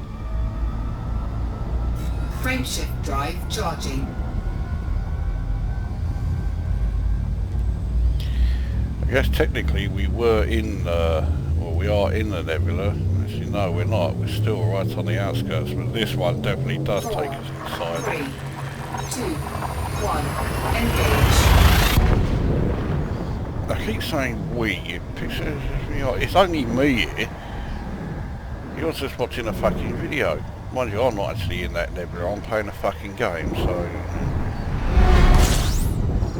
S2: Frameshift drive charging.
S1: I guess technically we were in, well, we are in the nebula. Actually, no, we're not. We're still right on the outskirts, but this one definitely does take us inside.
S2: 3, 2, 1, engage.
S1: I keep saying we. It pisses me off. It's only me here. You're just watching a fucking video. Mind you, I'm not actually in that nebula, I'm playing a fucking game, so...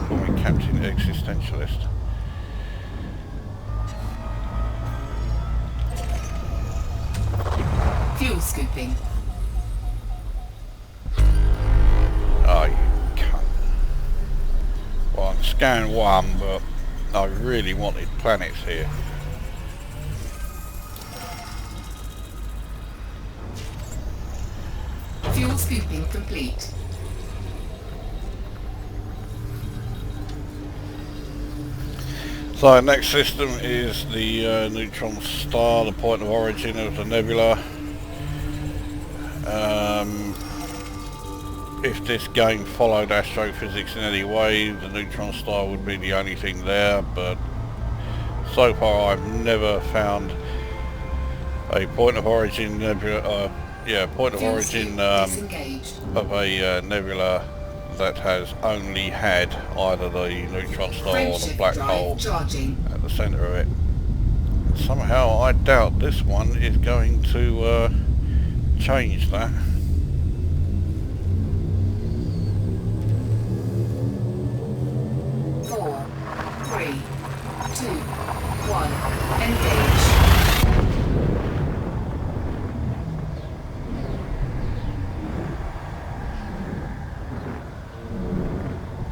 S1: Call me Captain Existentialist.
S2: Fuel scooping.
S1: Oh, you cunt. Well, I can scan one, but I really wanted planets here.
S2: Fuel scooping complete.
S1: So next system is the neutron star, the point of origin of the nebula. If this game followed astrophysics in any way, the neutron star would be the only thing there, but so far I've never found a point of origin nebula, point of origin of a nebula that has only had either the neutron star or the black hole at the centre of it. Somehow I doubt this one is going to change that.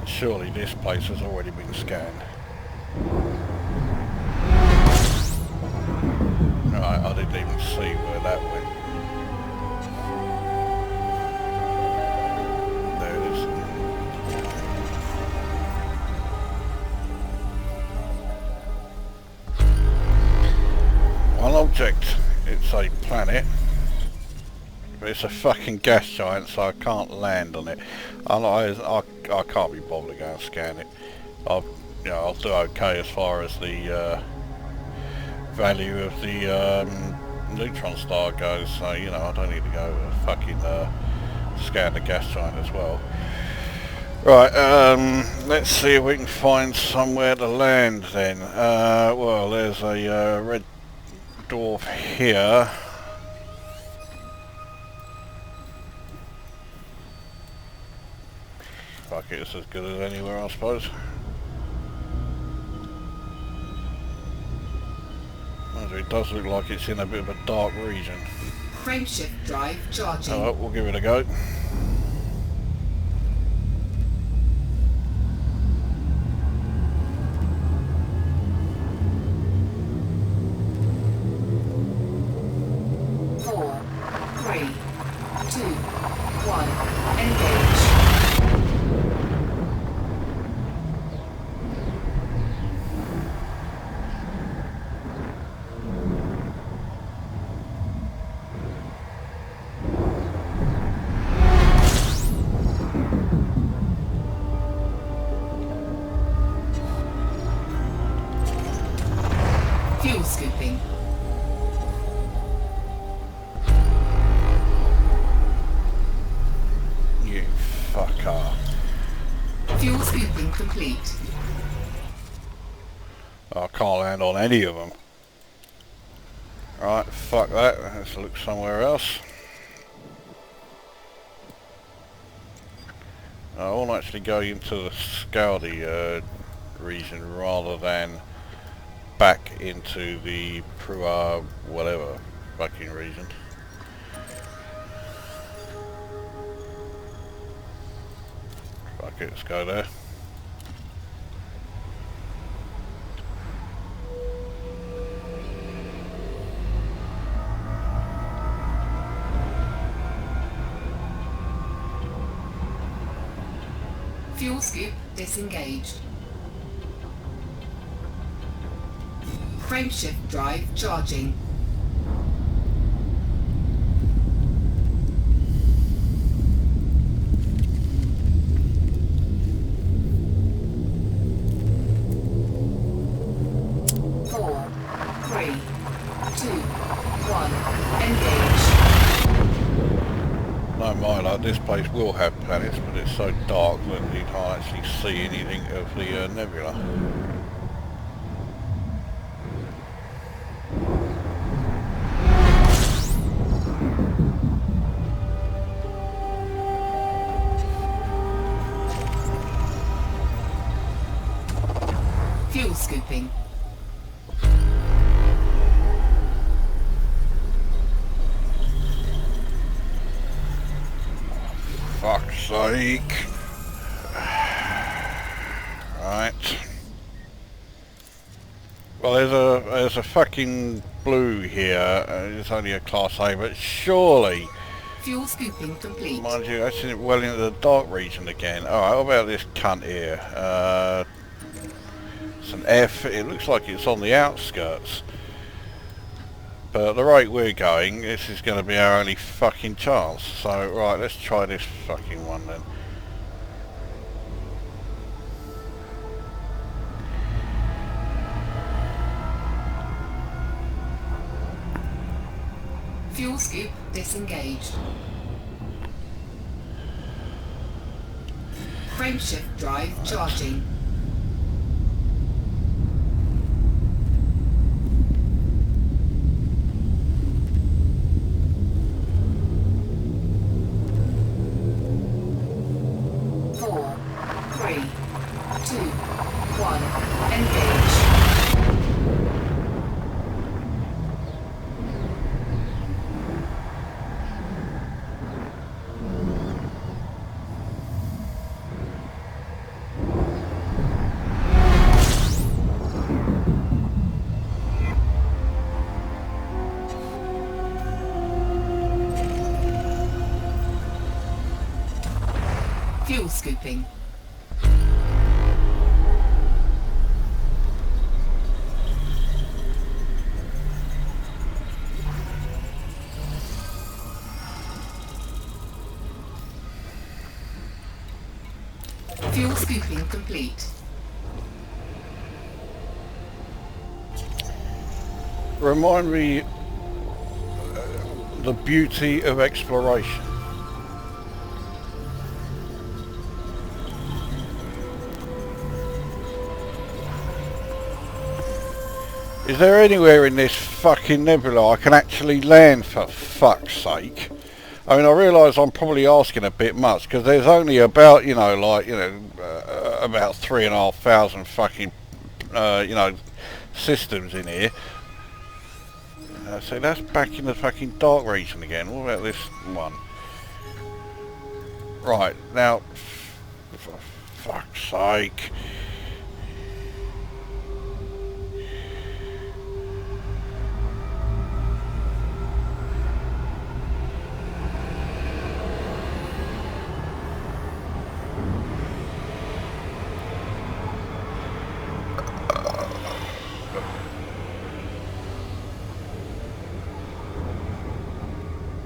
S1: Surely this place has already been scanned. Right, I didn't even see where that went. There it is. One object, it's a planet. But it's a fucking gas giant, so I can't land on it. I can't be bothered to go and scan it. I'll do okay as far as the value of the neutron star goes. So I don't need to go fucking scan the gas giant as well. Right, let's see if we can find somewhere to land then. Well, there's a red dwarf here. Fuck it, it's as good as anywhere, I suppose. It does look like it's in a bit of a dark region.
S2: Frameshift drive charging.
S1: Alright, we'll give it a go.
S2: Fuel scooping.
S1: You fucker.
S2: Fuel scooping complete.
S1: I can't land on any of them. Right, fuck that. Let's look somewhere else. I want to actually go into the Skaudai region rather than back into the Prua whatever fucking region. Fuck it, let's go there.
S2: Fuel scoop disengaged. Frameshift drive charging. Four, three, two, one, engage.
S1: No mind, this place will have planets, but it's so dark that you can't actually see anything of the nebula. fuck's sake. Right. Well, there's a fucking blue here. It's only a Class A, but surely,
S2: Fuel scooping complete.
S1: mind you, that's well into the dark region again. Alright, what about this cunt here? It's an F. It looks like it's on the outskirts. But at the rate we're going, this is going to be our only fucking chance. So, right, let's try this fucking one then.
S2: Fuel scoop disengaged. Frameshift drive charging. Four, three, two, one, engage. Fuel scooping. Fuel scooping complete.
S1: Remind me the beauty of exploration. Is there anywhere in this fucking nebula I can actually land, for fuck's sake? I mean, I realise I'm probably asking a bit much, because there's only about, about 3,500 fucking, systems in here. So that's back in the fucking dark region again. What about this one? Right, now, for fuck's sake.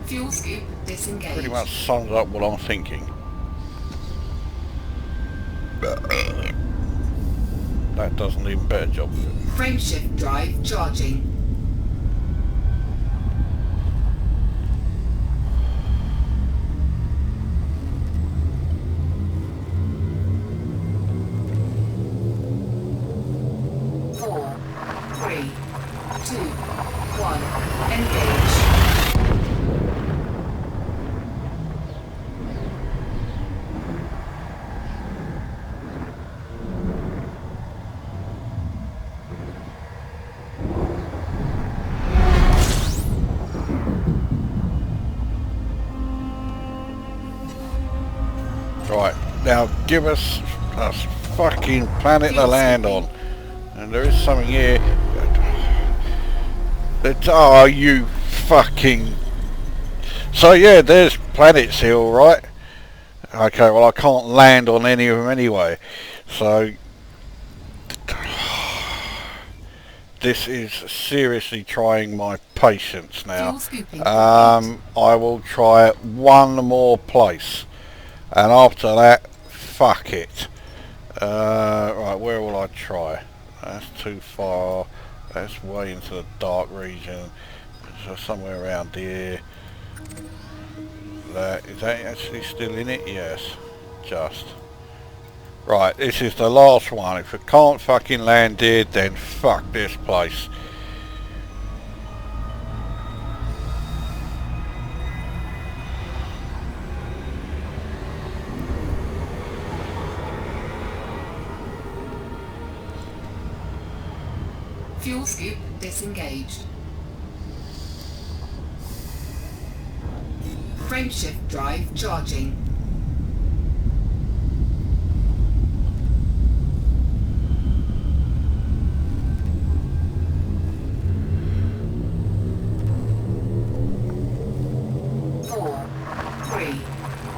S2: Fuel scoop disengaged.
S1: Pretty much sums up what I'm thinking. That does an even better job of it.
S2: Frameshift drive charging. Four, three, two, one, engage.
S1: Right, now give us a fucking planet to land on. And there is something here. Oh, you fucking... So yeah, there's planets here, alright. Okay, well I can't land on any of them anyway. So... This is seriously trying my patience now. I will try one more place. And after that, fuck it. Right, where will I try? That's too far. That's way into the dark region. So somewhere around here. Is that actually still in it? Yes. Just. Right, this is the last one. If it can't fucking land here, then fuck this place.
S2: Fuel scoop disengaged. Frameshift drive charging.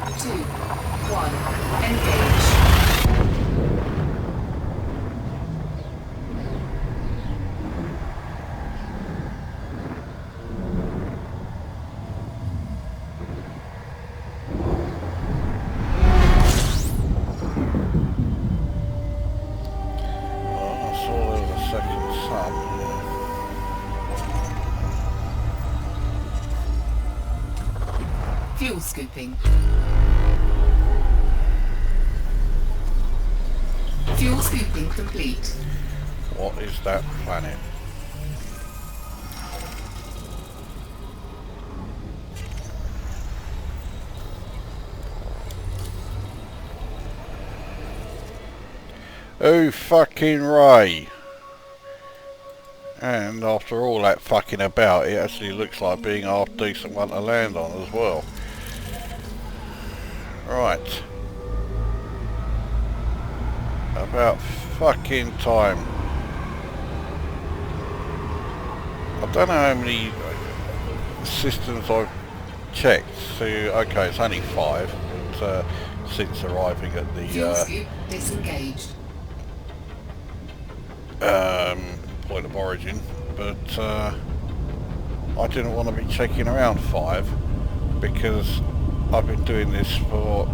S2: 2, 1, engage. Fuel scooping. Fuel scooping complete.
S1: What is that planet? Oh fucking Ray! And after all that fucking about, it actually looks like being a half decent one to land on as well. Right. About fucking time. I don't know how many systems I've checked. So, okay, it's only 5 since arriving at the
S2: Fuel scoop disengaged.
S1: point of origin, but I didn't want to be checking around 5 because I've been doing this for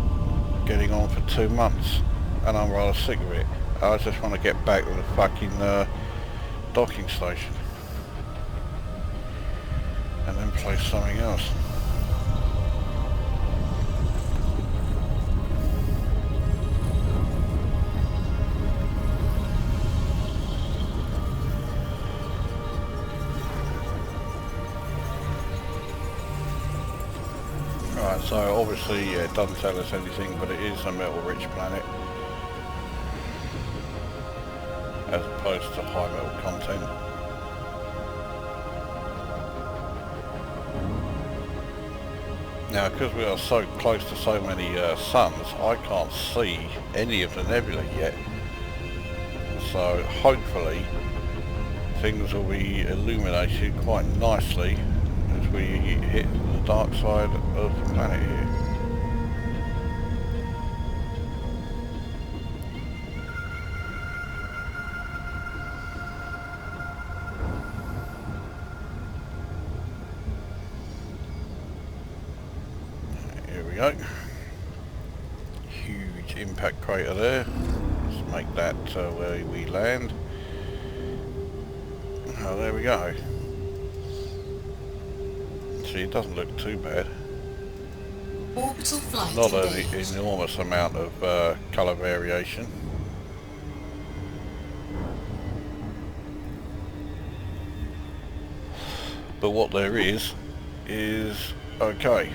S1: getting on for 2 months and I'm rather sick of it. I just want to get back to the fucking docking station and then play something else. Right, so obviously it doesn't tell us anything, but it is a metal-rich planet as opposed to high metal content. Now, because we are so close to so many suns, I can't see any of the nebula yet. So hopefully things will be illuminated quite nicely as we hit the dark side of the planet here. Here we go. Huge impact crater there. Let's make that where we land. Oh, there we go. See, it doesn't look too bad.
S2: Orbital flight
S1: Not an
S2: engaged.
S1: enormous amount of colour variation. But what there is okay.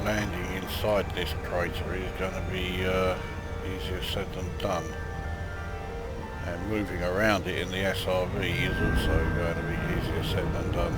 S1: Landing inside this crater is going to be easier said than done, and moving around it in the SRV is also going to be easier said than done.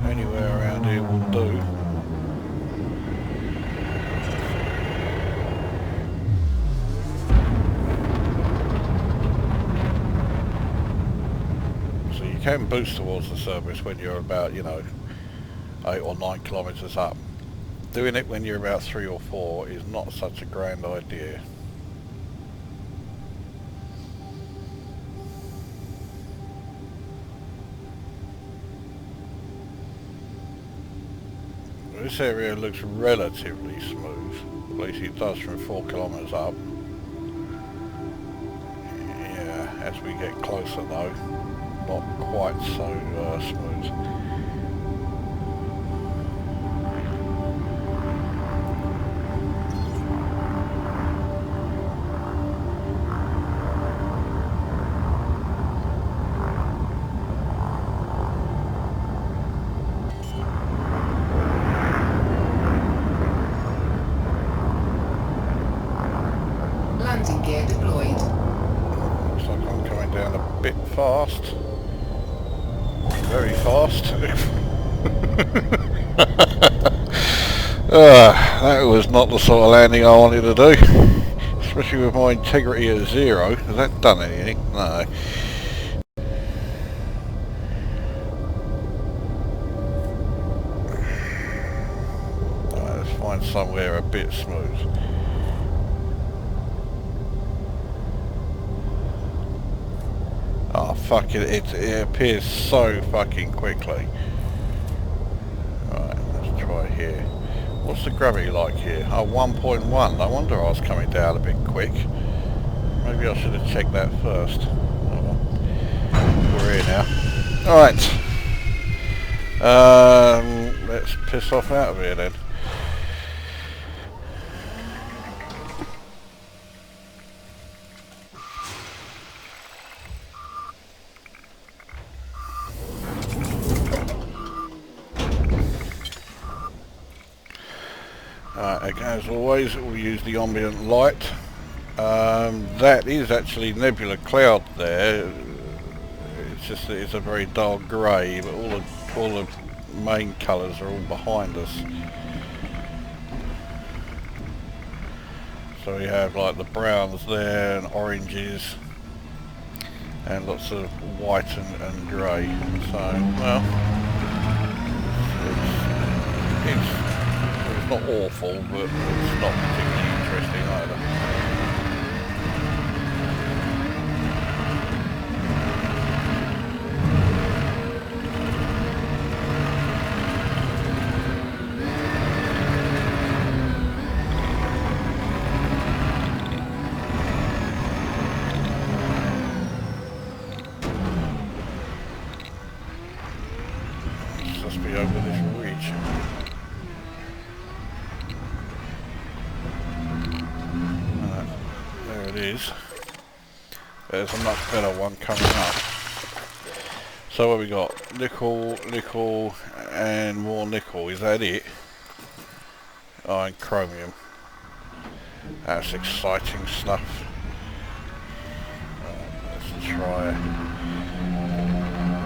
S1: Anywhere around here will do. So you can boost towards the surface when you're about, 8 or 9 kilometres up. Doing it when you're about 3 or 4 is not such a grand idea. This area looks relatively smooth, at least it does from 4 kilometres up. Yeah, as we get closer though, not quite so smooth.
S2: Landing gear deployed.
S1: Looks like I'm coming down a bit fast. Very fast. That was not the sort of landing I wanted to do. Especially with my integrity at 0. Has that done anything? No. Right, let's find somewhere a bit smooth. Oh fuck it, it appears so fucking quickly. Right, let's try here. What's the gravity like here? Oh, 1.1. No wonder I was coming down a bit quick. Maybe I should have checked that first. Oh well. We're here now. Alright. Let's piss off out of here then. As always, we'll use the ambient light. That is actually Nebula cloud there. It's just that it's a very dark grey, but all the main colours are all behind us. So we have like the browns there and oranges and lots of white and grey. So, well, it's not awful, but it's not particularly interesting either. Let's just be over this ridge. Is. There's a much better one coming up. So what we got? Nickel, nickel, and more nickel. Is that it? Oh, and chromium. That's exciting stuff. Let's try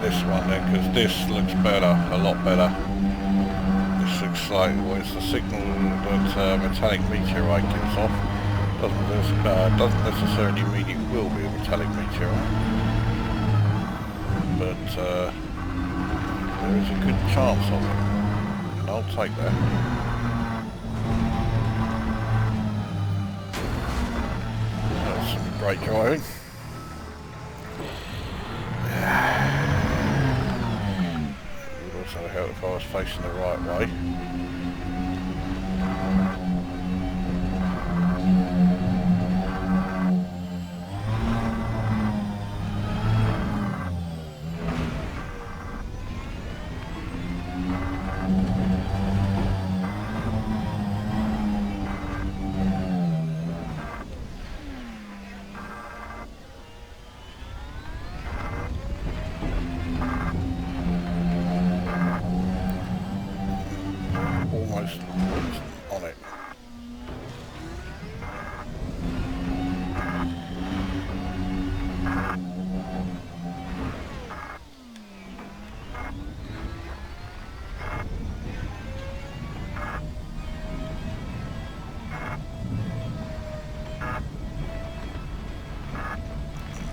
S1: this one then, because this looks better, a lot better. This looks like, well, it's the signal that metallic meteorite gives off. Doesn't necessarily mean it will be a metallic meteorite, but there is a good chance of it, and I'll take that. That's some great driving. It would also help if I was facing the right way. Almost on it.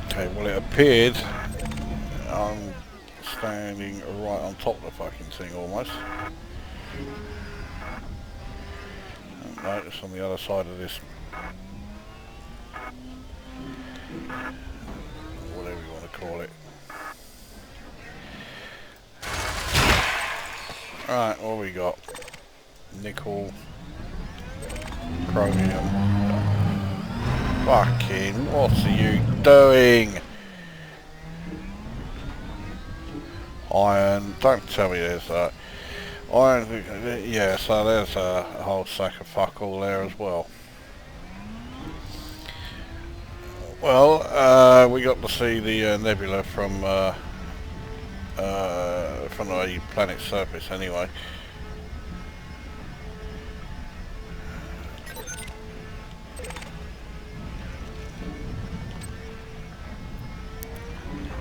S1: Okay, well it appeared I'm standing right on top of the fucking thing almost. No, it's on the other side of this, whatever you want to call it. Right, what we got? Nickel, chromium. Fucking, what are you doing? Iron, don't tell me there's that. Iron, yeah, so there's a whole sack of fuck all there as well. Well, we got to see the nebula from the planet's surface anyway.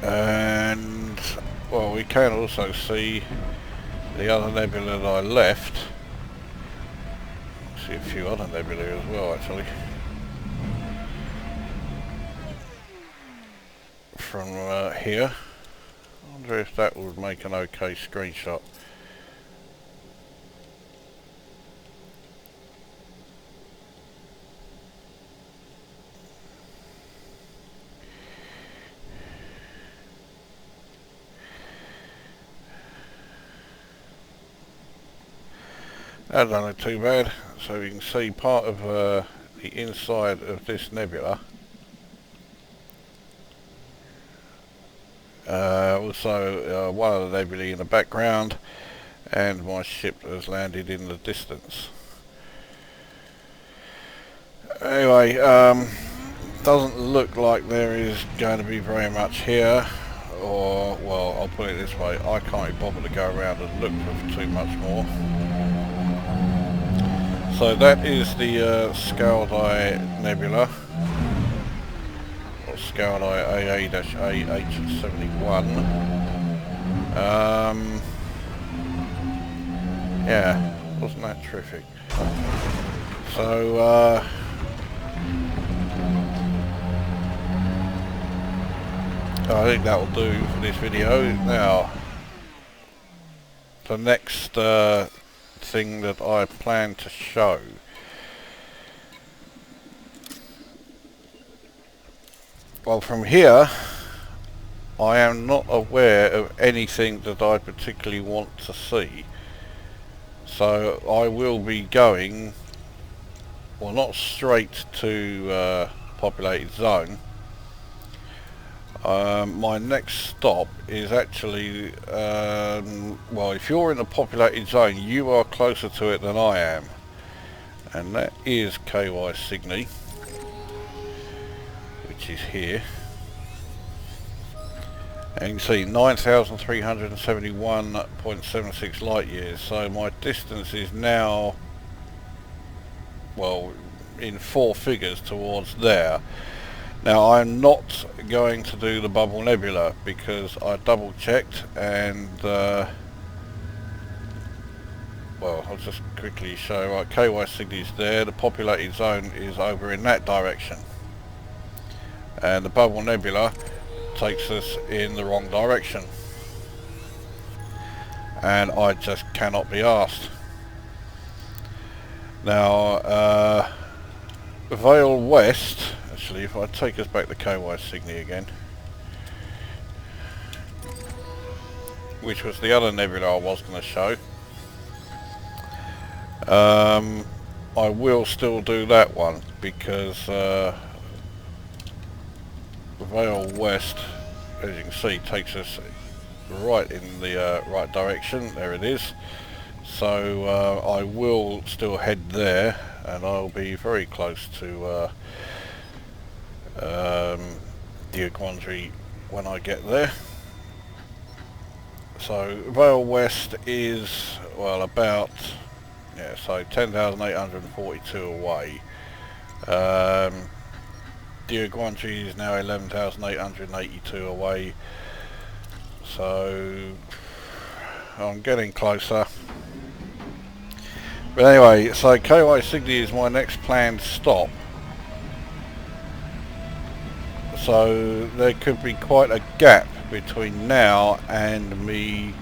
S1: And well, we can also see the other nebula that I left. See a few other nebulae as well, actually, from here. I wonder if that would make an okay screenshot. That don't look too bad. So you can see part of the inside of this nebula. Also one of the nebulae in the background, and my ship has landed in the distance. Anyway, doesn't look like there is going to be very much here, or, well, I'll put it this way, I can't be bothered to go around and look for too much more. So that is the Skaudai Nebula, or Skaudai AA-A H71. Yeah, wasn't that terrific? So I think that will do for this video. Now, the next thing that I plan to show well, from here I am not aware of anything that I particularly want to see, so I will be going, well, not straight to populated zone. My next stop is actually, well, if you're in the populated zone, you are closer to it than I am, and that is KY Cygni, which is here. And you can see 9,371.76 light years, so my distance is now, well, in 4 figures towards there. Now, I'm not going to do the Bubble Nebula because I double checked, and well, I'll just quickly show. Right, KY Cygni is there, the populated zone is over in that direction, and the Bubble Nebula takes us in the wrong direction, and I just cannot be asked. Now, Vale West, actually, if I take us back to KY Cygni again, which was the other nebula I was going to show, I will still do that one because Vale West, as you can see, takes us right in the right direction. There it is. So I will still head there, and I'll be very close to Diaquandri when I get there. So Vale West is, well, about, yeah, so 10,842 away. Diaquandri is now 11,882 away, so I'm getting closer. But anyway, so KY Cygni is my next planned stop, so there could be quite a gap between now and me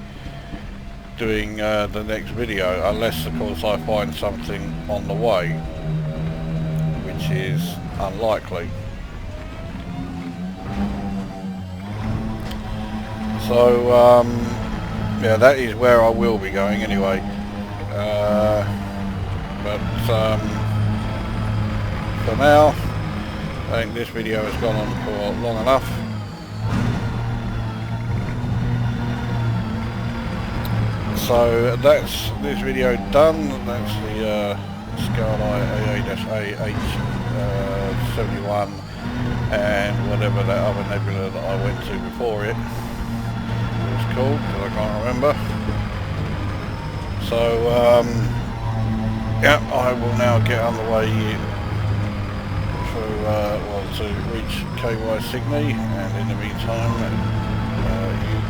S1: doing the next video, unless of course I find something on the way, which is unlikely. So yeah, that is where I will be going anyway. But for now, I think this video has gone on for long enough. So that's this video done. That's the Skaudai AA-A H71 and whatever that other nebula that I went to before it was called, because I can't remember. So yeah, I will now get underway to well, to reach KY Cygni, and in the meantime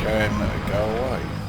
S1: can go away.